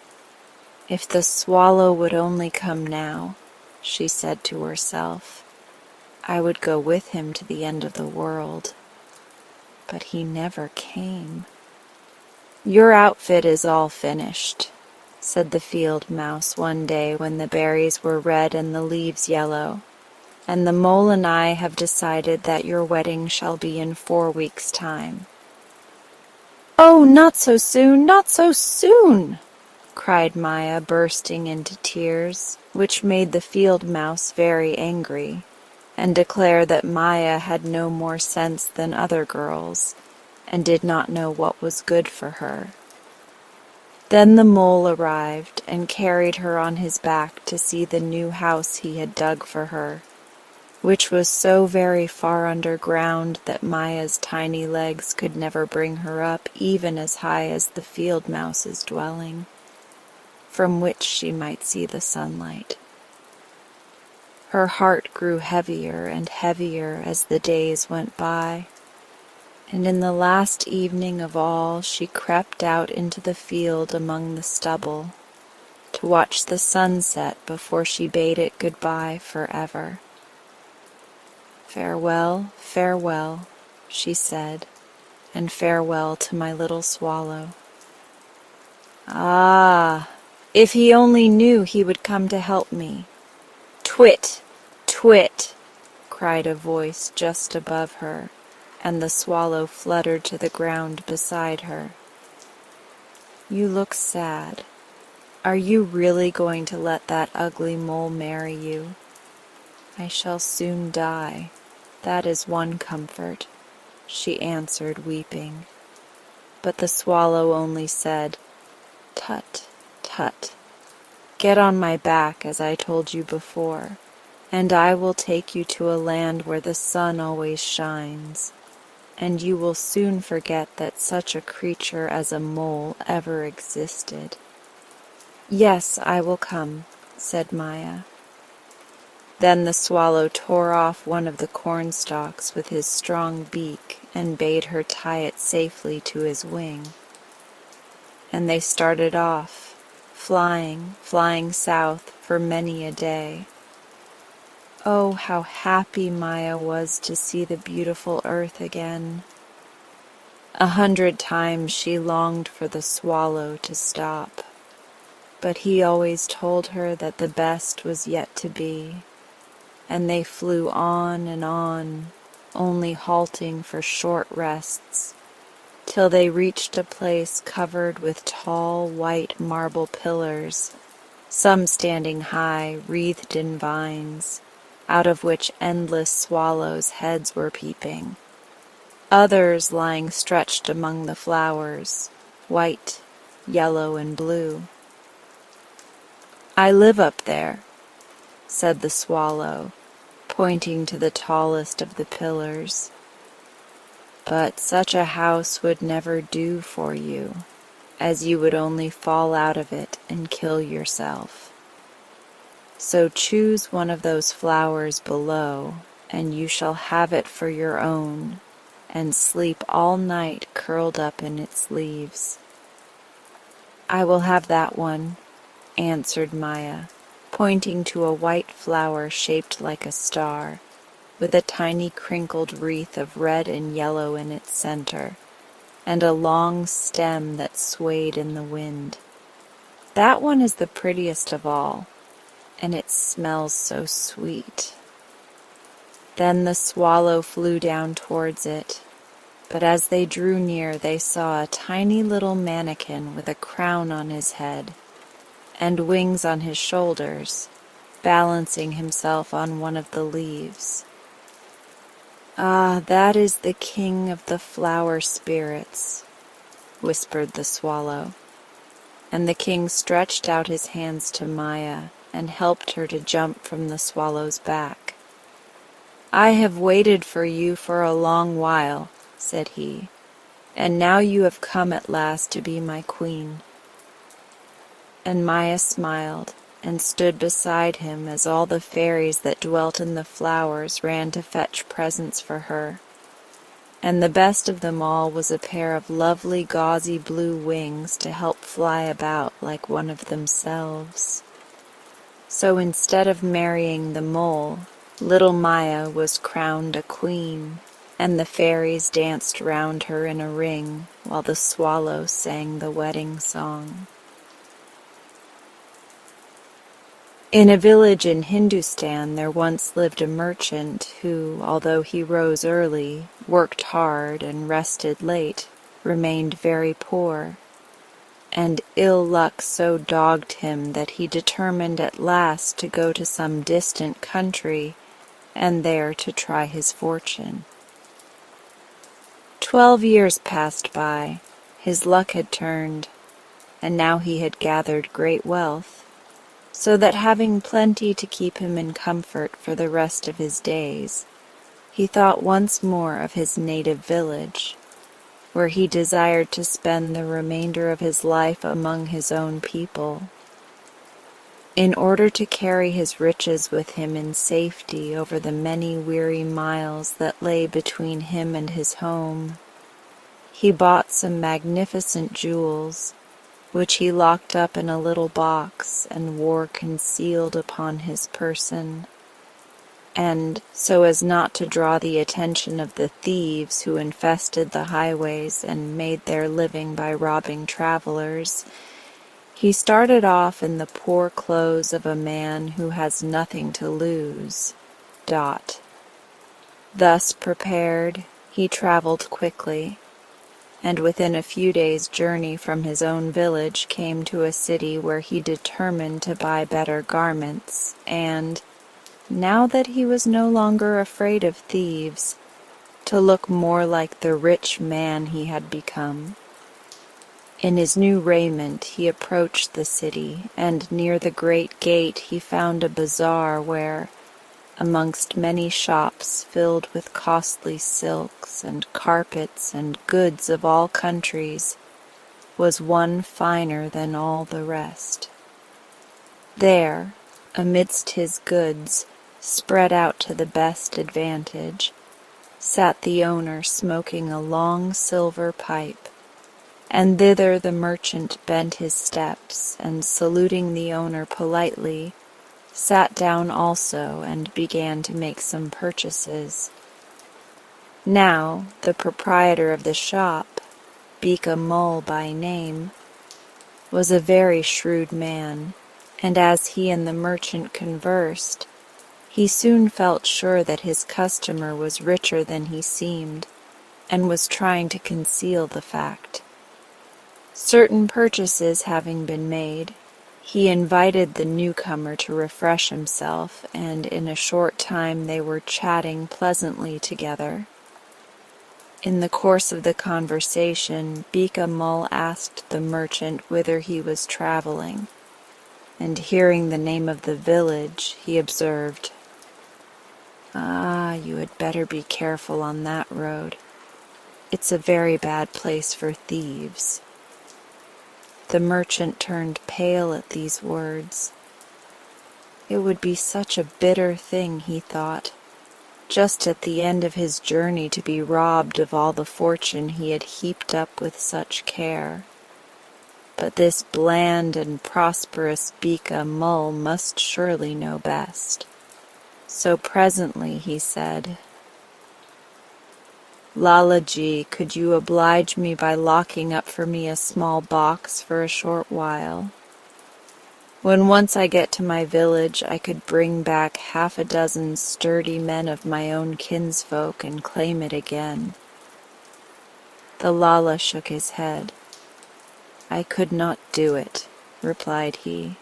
If the swallow would only come now, she said to herself, I would go with him to the end of the world. But he never came. Your outfit is all finished, said the field mouse one day when the berries were red and the leaves yellow, and the mole and I have decided that your wedding shall be in 4 weeks' time. Oh, not so soon, not so soon, cried Maya, bursting into tears, which made the field mouse very angry, and declared that Maya had no more sense than other girls, and did not know what was good for her. Then the mole arrived and carried her on his back to see the new house he had dug for her, which was so very far underground that Maya's tiny legs could never bring her up even as high as the field mouse's dwelling, from which she might see the sunlight. Her heart grew heavier and heavier as the days went by, and in the last evening of all she crept out into the field among the stubble to watch the sunset before she bade it goodbye forever. Farewell, farewell, she said, and farewell to my little swallow. Ah, if he only knew he would come to help me. Twit, twit, cried a voice just above her, and the swallow fluttered to the ground beside her. You look sad. Are you really going to let that ugly mole marry you? I shall soon die. That is one comfort, she answered, weeping. But the swallow only said, Tut, tut. Get on my back, as I told you before, and I will take you to a land where the sun always shines, and you will soon forget that such a creature as a mole ever existed. Yes, I will come, said Maya. Then the swallow tore off one of the cornstalks with his strong beak and bade her tie it safely to his wing. And they started off, flying south for many a day. Oh, how happy Maya was to see the beautiful earth again. 100 times she longed for the swallow to stop, but he always told her that the best was yet to be. And they flew on, only halting for short rests, till they reached a place covered with tall white marble pillars, some standing high, wreathed in vines, out of which endless swallows' heads were peeping, others lying stretched among the flowers, white, yellow, and blue. I live up there, said the swallow, pointing to the tallest of the pillars. But such a house would never do for you, as you would only fall out of it and kill yourself. So choose one of those flowers below, and you shall have it for your own, and sleep all night curled up in its leaves. I will have that one, answered Maya, pointing to a white flower shaped like a star, with a tiny crinkled wreath of red and yellow in its center, and a long stem that swayed in the wind. That one is the prettiest of all, and it smells so sweet." Then the swallow flew down towards it, but as they drew near they saw a tiny little mannequin with a crown on his head and wings on his shoulders, balancing himself on one of the leaves. "Ah, that is the king of the flower spirits," whispered the swallow, and the king stretched out his hands to Maya and helped her to jump from the swallow's back. "I have waited for you for a long while," said he, "and now you have come at last to be my queen." And Maya smiled and stood beside him as all the fairies that dwelt in the flowers ran to fetch presents for her. And the best of them all was a pair of lovely gauzy blue wings to help fly about like one of themselves. So instead of marrying the mole, little Maya was crowned a queen, and the fairies danced round her in a ring while the swallow sang the wedding song. In a village in Hindustan there once lived a merchant who, although he rose early, worked hard, and rested late, remained very poor, and ill luck so dogged him that he determined at last to go to some distant country and there to try his fortune. 12 years passed by, his luck had turned, and now he had gathered great wealth, so that having plenty to keep him in comfort for the rest of his days, he thought once more of his native village, where he desired to spend the remainder of his life among his own people. In order to carry his riches with him in safety over the many weary miles that lay between him and his home, he bought some magnificent jewels, which he locked up in a little box and wore concealed upon his person, and, so as not to draw the attention of the thieves who infested the highways and made their living by robbing travelers, he started off in the poor clothes of a man who has nothing to lose. Thus prepared, he traveled quickly, and within a few days' journey from his own village came to a city where he determined to buy better garments, and, now that he was no longer afraid of thieves, to look more like the rich man he had become. In his new raiment he approached the city, and near the great gate he found a bazaar where, amongst many shops filled with costly silks and carpets and goods of all countries, was one finer than all the rest. There, amidst his goods, spread out to the best advantage, sat the owner smoking a long silver pipe, and thither the merchant bent his steps, and saluting the owner politely, sat down also and began to make some purchases. Now the proprietor of the shop, Bika Mull by name, was a very shrewd man, and as he and the merchant conversed, he soon felt sure that his customer was richer than he seemed, and was trying to conceal the fact. Certain purchases having been made, he invited the newcomer to refresh himself, and in a short time they were chatting pleasantly together. In the course of the conversation, Bika Mull asked the merchant whither he was traveling, and hearing the name of the village, he observed, "Ah, you had better be careful on that road. It's a very bad place for thieves." The merchant turned pale at these words. It would be such a bitter thing, he thought, just at the end of his journey to be robbed of all the fortune he had heaped up with such care. But this bland and prosperous Bika Mull must surely know best. So presently he said, "Lalaji, could you oblige me by locking up for me a small box for a short while?" When once I get to my village, I could bring back 6 sturdy men of my own kinsfolk and claim it again." The Lala shook his head. "I could not do it," replied he.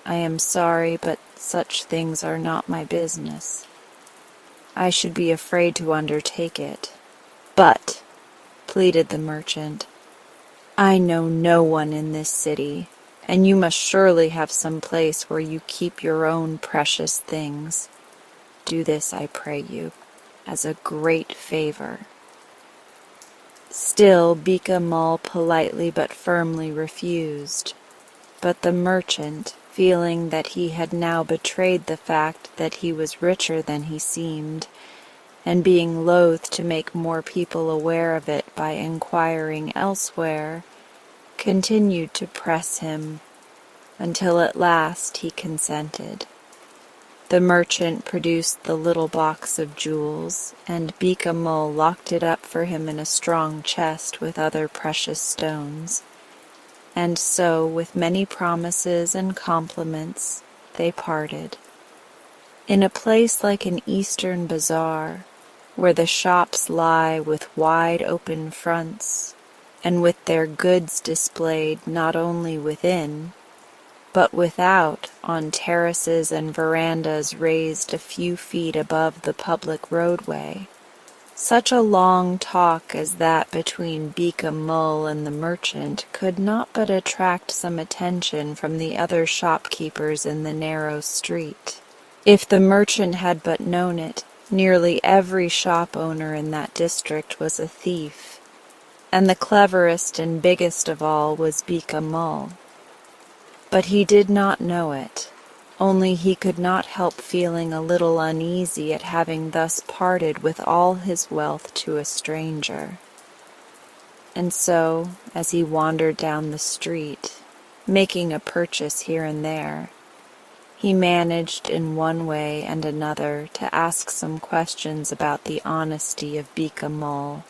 "I am sorry, but such things are not my business. I should be afraid to undertake it." "But," pleaded the merchant, "I know no one in this city, and you must surely have some place where you keep your own precious things. Do this, I pray you, as a great favor." Still Beeka Mull politely but firmly refused, but the merchant, feeling that he had now betrayed the fact that he was richer than he seemed, and being loath to make more people aware of it by inquiring elsewhere, continued to press him until at last he consented. The merchant produced the little box of jewels, and Beeka Mull locked it up for him in a strong chest with other precious stones. And so, with many promises and compliments, they parted. In a place like an Eastern bazaar, where the shops lie with wide open fronts, and with their goods displayed not only within, but without on terraces and verandas raised a few feet above the public roadway, such a long talk as that between Beeka Mull and the merchant could not but attract some attention from the other shopkeepers in the narrow street. If the merchant had but known it, nearly every shop owner in that district was a thief, and the cleverest and biggest of all was Beeka Mull. But he did not know it, only he could not help feeling a little uneasy at having thus parted with all his wealth to a stranger. And so, as he wandered down the street, making a purchase here and there, he managed in one way and another to ask some questions about the honesty of Beeka Mull,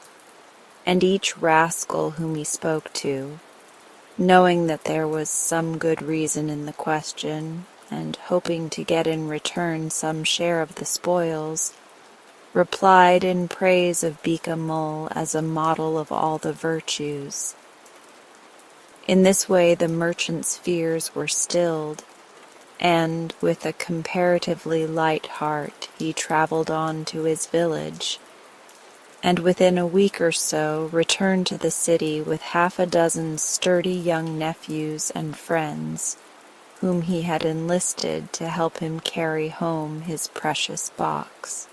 and each rascal whom he spoke to, knowing that there was some good reason in the question, and hoping to get in return some share of the spoils, replied in praise of Beeka Mull as a model of all the virtues. In this way the merchant's fears were stilled, and with a comparatively light heart he traveled on to his village, and within a week or so returned to the city with 6 sturdy young nephews and friends, whom he had enlisted to help him carry home his precious box.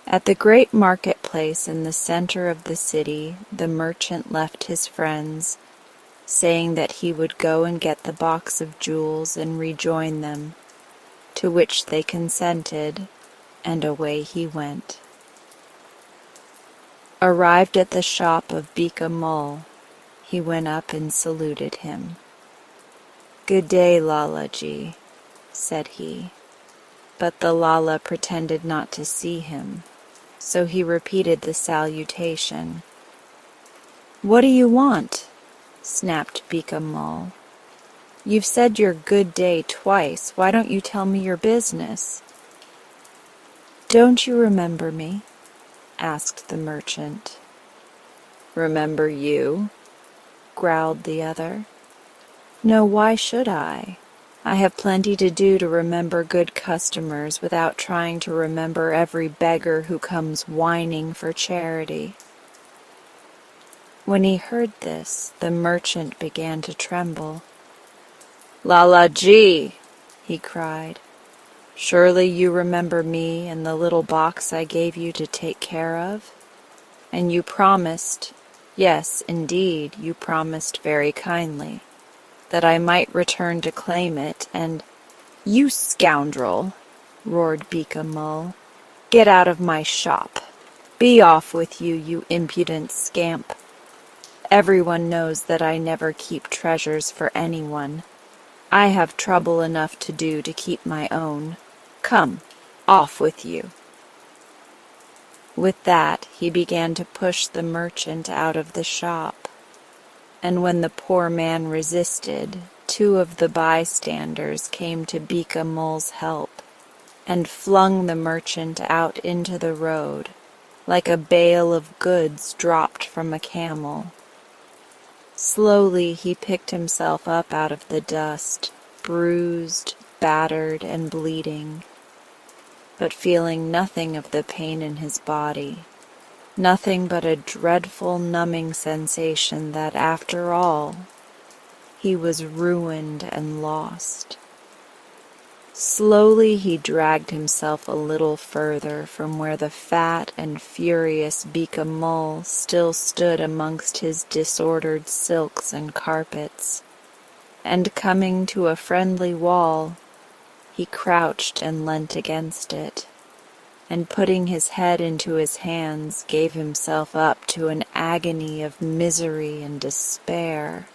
At the great marketplace in the center of the city, the merchant left his friends, saying that he would go and get the box of jewels and rejoin them, to which they consented, and away he went. Arrived at the shop of Beeka Mull, he went up and saluted him. "Good day, Lala ji," said he. But the Lala pretended not to see him, so he repeated the salutation. "What do you want?" snapped Beeka Mull. "You've said your good day twice. Why don't you tell me your business?" "Don't you remember me?" asked the merchant. "Remember you?" growled the other. "No, why should I? I have plenty to do to remember good customers without trying to remember every beggar who comes whining for charity." When he heard this, the merchant began to tremble. "Lala ji!" he cried. "Surely you remember me and the little box I gave you to take care of? And you promised, yes, indeed, you promised very kindly, that I might return to claim it, and—" "You scoundrel!" roared Beeka Mull. "Get out of my shop! Be off with you, you impudent scamp! Everyone knows that I never keep treasures for anyone. I have trouble enough to do to keep my own. Come, off with you!" With that he began to push the merchant out of the shop, and when the poor man resisted, 2 of the bystanders came to Beeka Mull's help and flung the merchant out into the road like a bale of goods dropped from a camel. Slowly he picked himself up out of the dust, bruised, battered, and bleeding, but feeling nothing of the pain in his body, nothing but a dreadful numbing sensation that, after all, he was ruined and lost. Slowly he dragged himself a little further from where the fat and furious Beeka Mull still stood amongst his disordered silks and carpets, and coming to a friendly wall, he crouched and leant against it, and putting his head into his hands gave himself up to an agony of misery and despair.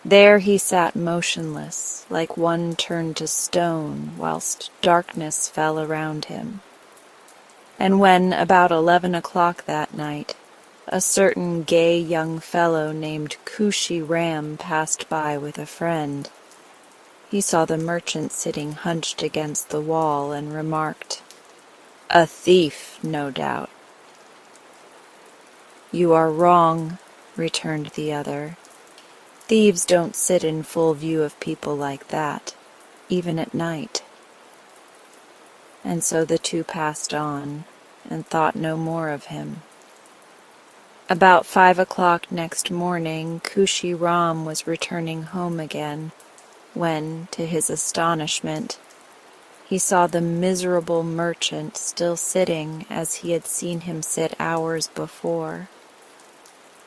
There he sat motionless, like one turned to stone, whilst darkness fell around him. And when, about 11 o'clock that night, a certain gay young fellow named Kushi Ram passed by with a friend, he saw the merchant sitting hunched against the wall and remarked, "A thief, no doubt." "You are wrong," returned the other. "Thieves don't sit in full view of people like that, even at night." And so the two passed on, and thought no more of him. About 5 o'clock next morning, Kushi Ram was returning home again, when, to his astonishment, he saw the miserable merchant still sitting as he had seen him sit hours before.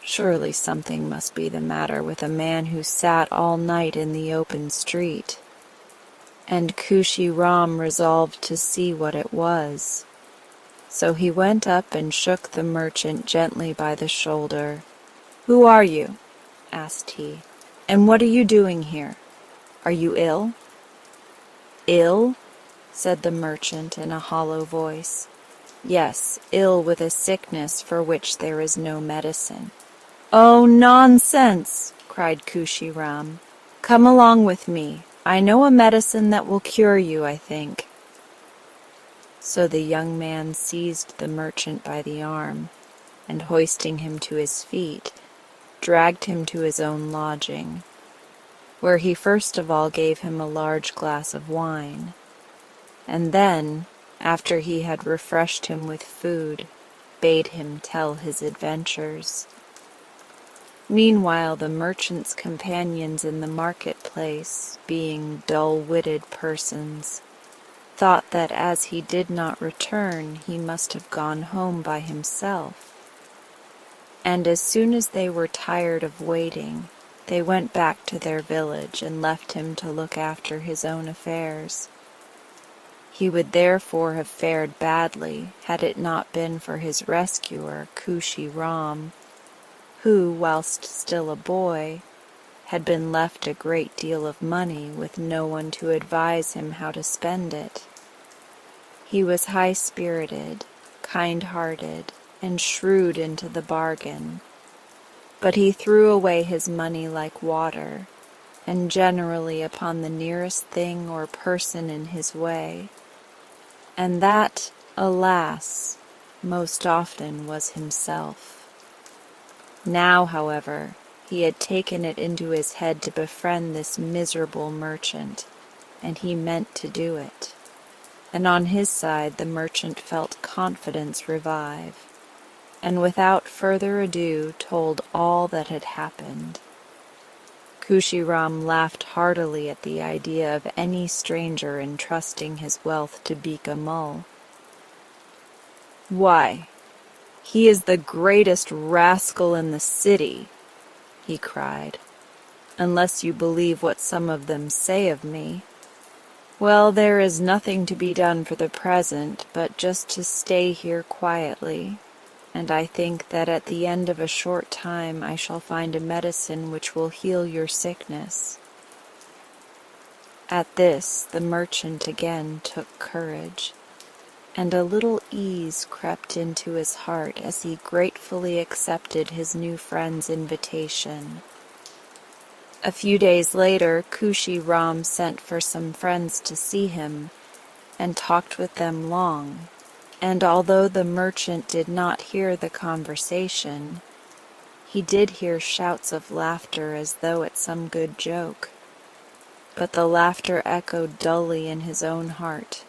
Surely something must be the matter with a man who sat all night in the open street, and Kushi Ram resolved to see what it was. So he went up and shook the merchant gently by the shoulder. "Who are you?" asked he, "and what are you doing here? Are you ill?" "Ill?" said the merchant in a hollow voice. "Yes, ill with a sickness for which there is no medicine." "Oh, nonsense!" cried Kushi Ram. "Come along with me. I know a medicine that will cure you, I think." So the young man seized the merchant by the arm, and hoisting him to his feet, dragged him to his own lodging, where he first of all gave him a large glass of wine, and then, after he had refreshed him with food, bade him tell his adventures. Meanwhile the merchant's companions in the market-place, being dull-witted persons, thought that as he did not return he must have gone home by himself, and as soon as they were tired of waiting, they went back to their village and left him to look after his own affairs. He would therefore have fared badly had it not been for his rescuer, Kushi Ram, who, whilst still a boy, had been left a great deal of money with no one to advise him how to spend it. He was high-spirited, kind-hearted, and shrewd into the bargain, but he threw away his money like water, and generally upon the nearest thing or person in his way, and that, alas, most often was himself. Now, however, he had taken it into his head to befriend this miserable merchant, and he meant to do it. And on his side the merchant felt confidence revive, and without further ado told all that had happened. Kushi Ram laughed heartily at the idea of any stranger entrusting his wealth to Beeka Mull. "Why, he is the greatest rascal in the city," he cried, "unless you believe what some of them say of me. Well, there is nothing to be done for the present but just to stay here quietly, and I think that at the end of a short time I shall find a medicine which will heal your sickness." At this the merchant again took courage, and a little ease crept into his heart as he gratefully accepted his new friend's invitation. A few days later, Kushi Ram sent for some friends to see him, and talked with them long, and although the merchant did not hear the conversation, he did hear shouts of laughter as though at some good joke. But the laughter echoed dully in his own heart,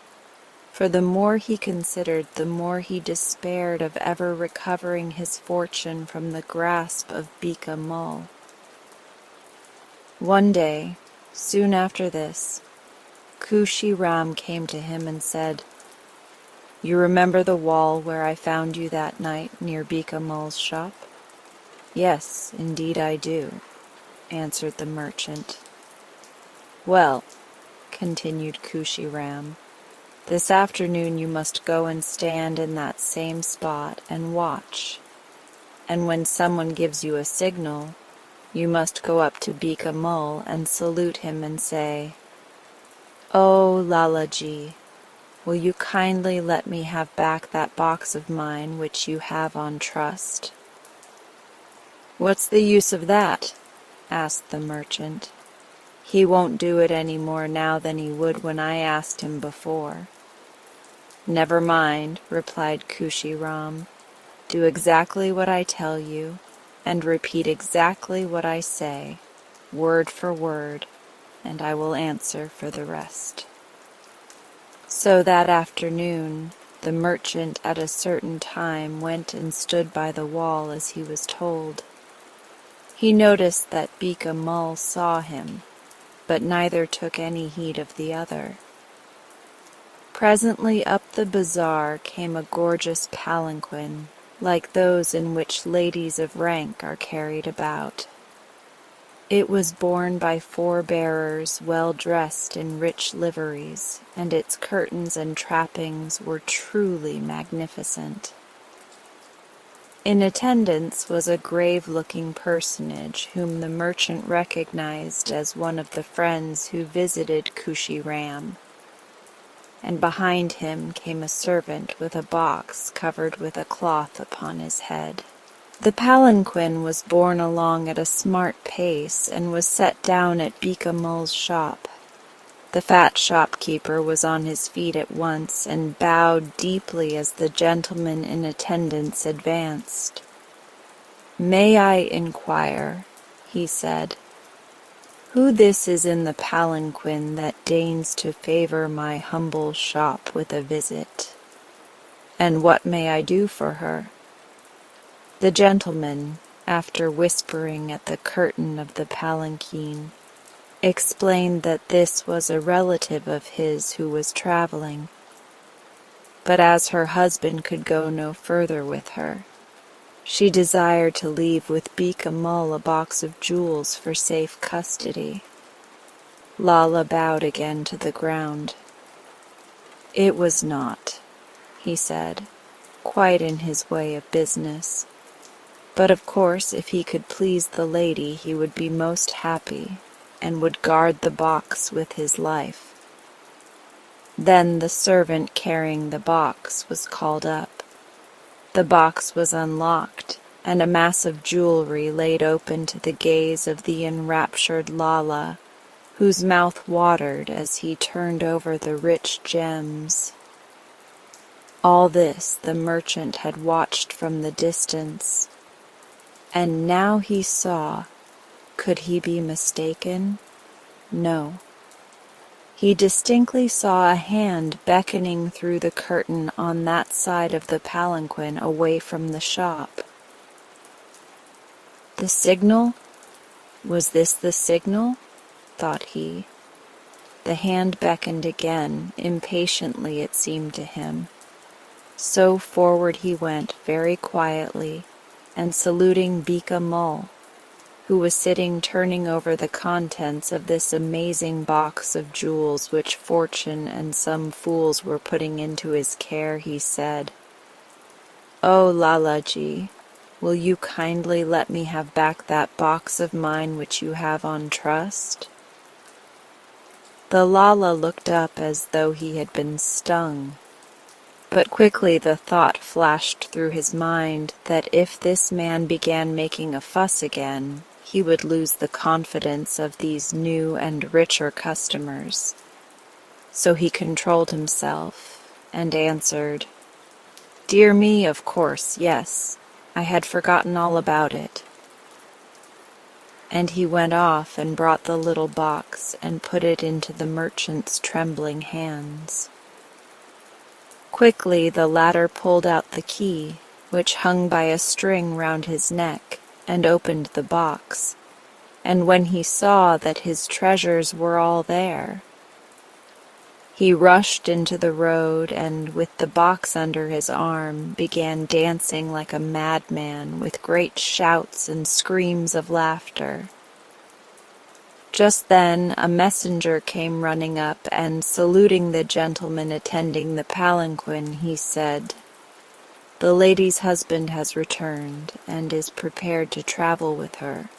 for the more he considered, the more he despaired of ever recovering his fortune from the grasp of Bika Mull. One day, soon after this, Kushi Ram came to him and said, "You remember the wall where I found you that night near Bika Mull's shop?" "Yes, indeed I do," answered the merchant. "Well," continued Kushi Ram, "this afternoon you must go and stand in that same spot and watch, and when someone gives you a signal, you must go up to Bika Mull and salute him and say, 'Oh, Lalaji, will you kindly let me have back that box of mine which you have on trust?'" "What's the use of that?" asked the merchant. "He won't do it any more now than he would when I asked him before." "Never mind," replied Kushi Ram. "Do exactly what I tell you, and repeat exactly what I say, word for word, and I will answer for the rest." So that afternoon, the merchant at a certain time went and stood by the wall as he was told. He noticed that Bika Mull saw him, but neither took any heed of the other. Presently up the bazaar came a gorgeous palanquin, like those in which ladies of rank are carried about. It was borne by 4 bearers well dressed in rich liveries, and its curtains and trappings were truly magnificent. In attendance was a grave-looking personage whom the merchant recognized as one of the friends who visited Kushi Ram, and behind him came a servant with a box covered with a cloth upon his head. The palanquin was borne along at a smart pace and was set down at Bika Mull's shop. The fat shopkeeper was on his feet at once and bowed deeply as the gentleman in attendance advanced. "May I inquire," he said, "who this is in the palanquin that deigns to favor my humble shop with a visit? And what may I do for her?" The gentleman, after whispering at the curtain of the palanquin, explained that this was a relative of his who was traveling, but as her husband could go no further with her, she desired to leave with Bika Mull a box of jewels for safe custody. Lala bowed again to the ground. "It was not," he said, quite in his way of business. "But of course if he could please the lady he would be most happy, and would guard the box with his life." Then the servant carrying the box was called up. The box was unlocked, and a mass of jewelry laid open to the gaze of the enraptured Lala, whose mouth watered as he turned over the rich gems. All this the merchant had watched from the distance, and now he saw. Could he be mistaken? No. He distinctly saw a hand beckoning through the curtain on that side of the palanquin away from the shop. The signal? Was this the signal? Thought he. The hand beckoned again, impatiently it seemed to him. So forward he went very quietly, and saluting Bika Mull, who was sitting turning over the contents of this amazing box of jewels which fortune and some fools were putting into his care, he said, "Oh, Lalaji, will you kindly let me have back that box of mine which you have on trust?" The Lala looked up as though he had been stung, but quickly the thought flashed through his mind that if this man began making a fuss again, he would lose the confidence of these new and richer customers. So he controlled himself and answered, "Dear me, of course, yes. I had forgotten all about it." And he went off and brought the little box and put it into the merchant's trembling hands. Quickly the latter pulled out the key, which hung by a string round his neck, and opened the box. And when he saw that his treasures were all there, he rushed into the road and, with the box under his arm, began dancing like a madman with great shouts and screams of laughter. Just then a messenger came running up, and saluting the gentleman attending the palanquin, he said, "The lady's husband has returned, and is prepared to travel with her,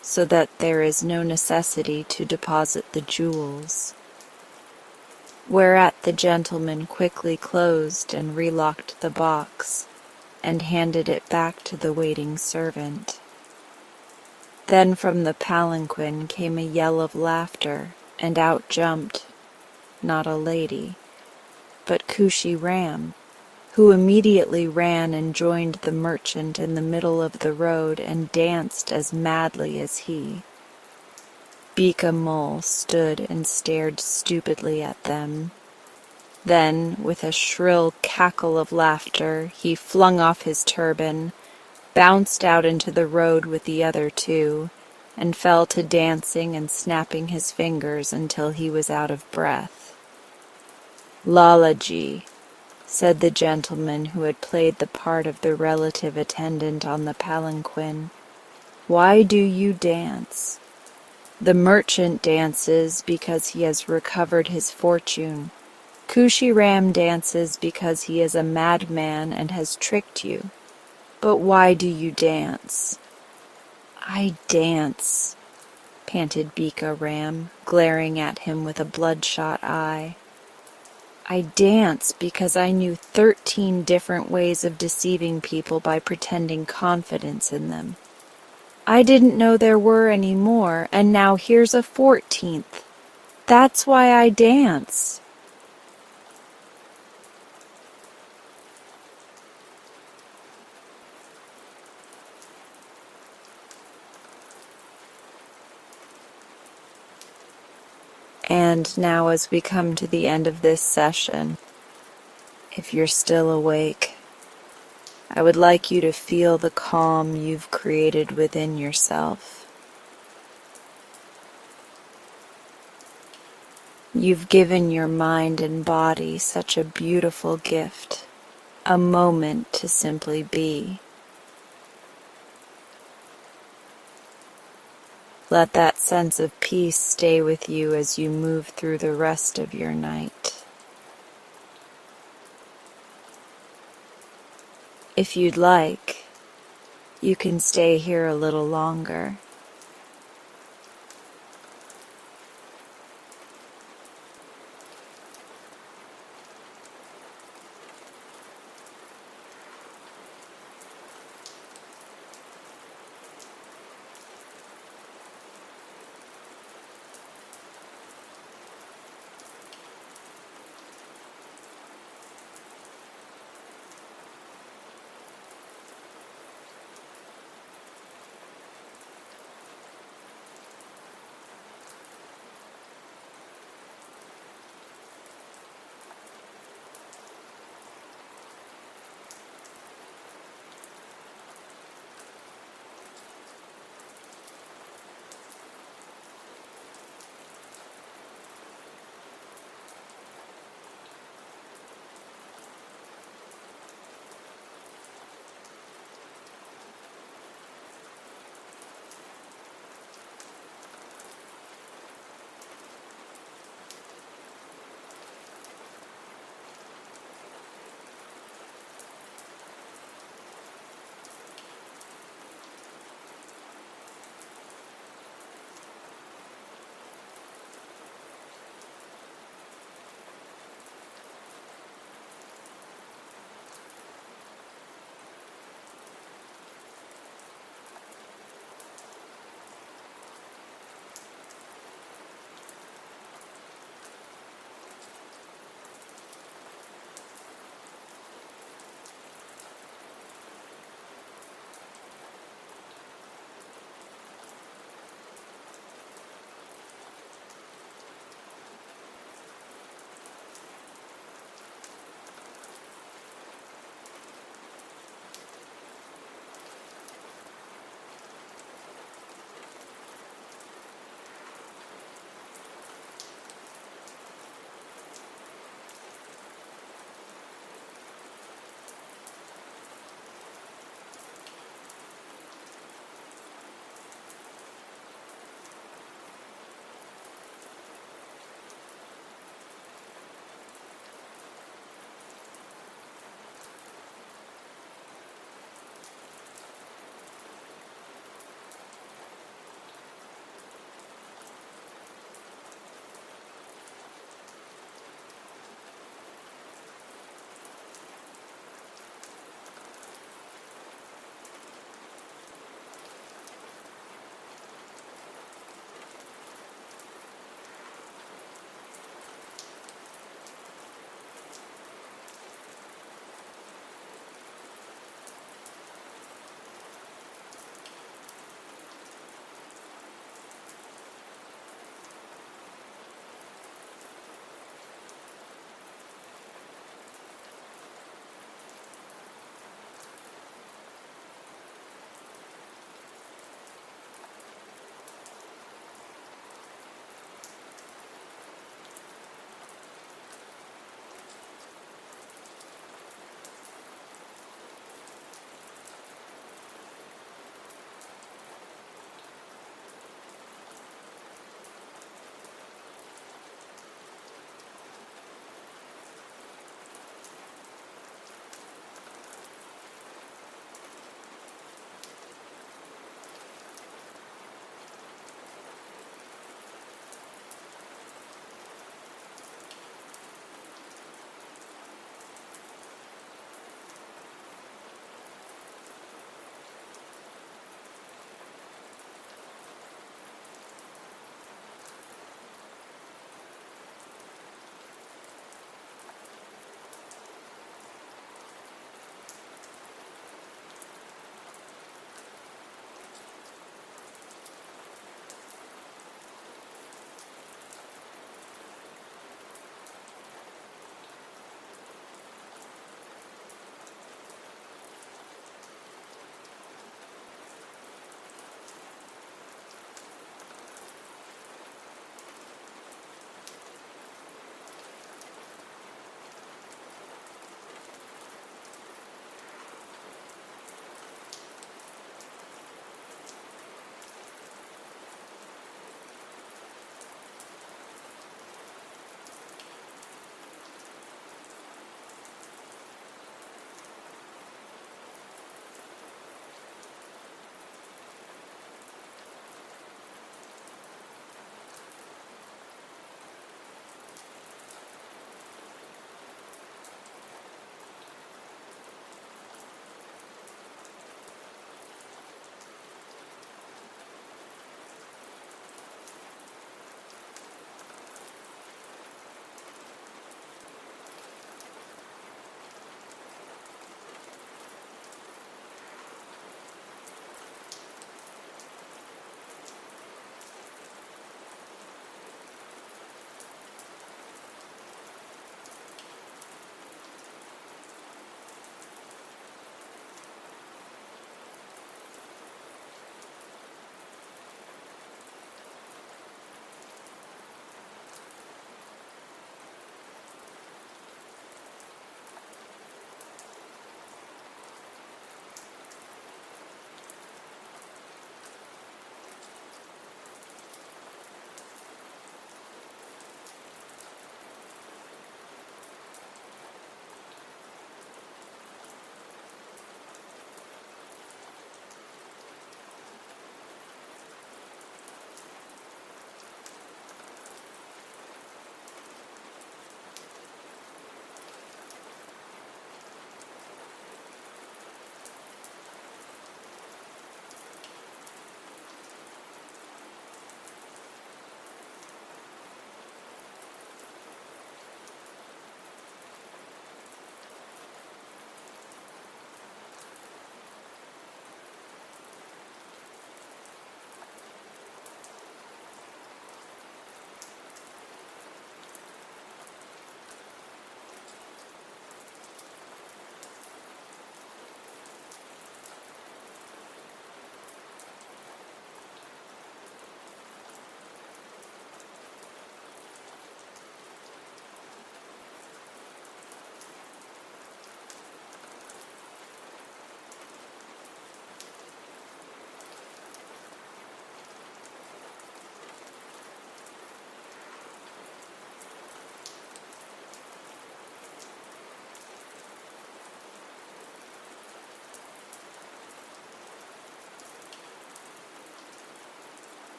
so that there is no necessity to deposit the jewels." Whereat the gentleman quickly closed and relocked the box, and handed it back to the waiting servant. Then from the palanquin came a yell of laughter, and out jumped, not a lady, but Kushi Ram, who immediately ran and joined the merchant in the middle of the road and danced as madly as he. Beeka Mole stood and stared stupidly at them. Then, with a shrill cackle of laughter, he flung off his turban, bounced out into the road with the other two, and fell to dancing and snapping his fingers until he was out of breath. "Lalaji," said the gentleman who had played the part of the relative attendant on the palanquin, "why do you dance? The merchant dances because he has recovered his fortune. Kushi Ram dances because he is a madman and has tricked you. But why do you dance?" "I dance," panted Beeka Ram, glaring at him with a bloodshot eye. "I dance because I knew 13 different ways of deceiving people by pretending confidence in them. I didn't know there were any more, and now here's a 14th. That's why I dance." And now, as we come to the end of this session, if you're still awake, I would like you to feel the calm you've created within yourself. You've given your mind and body such a beautiful gift, a moment to simply be. Let that sense of peace stay with you as you move through the rest of your night. If you'd like, you can stay here a little longer.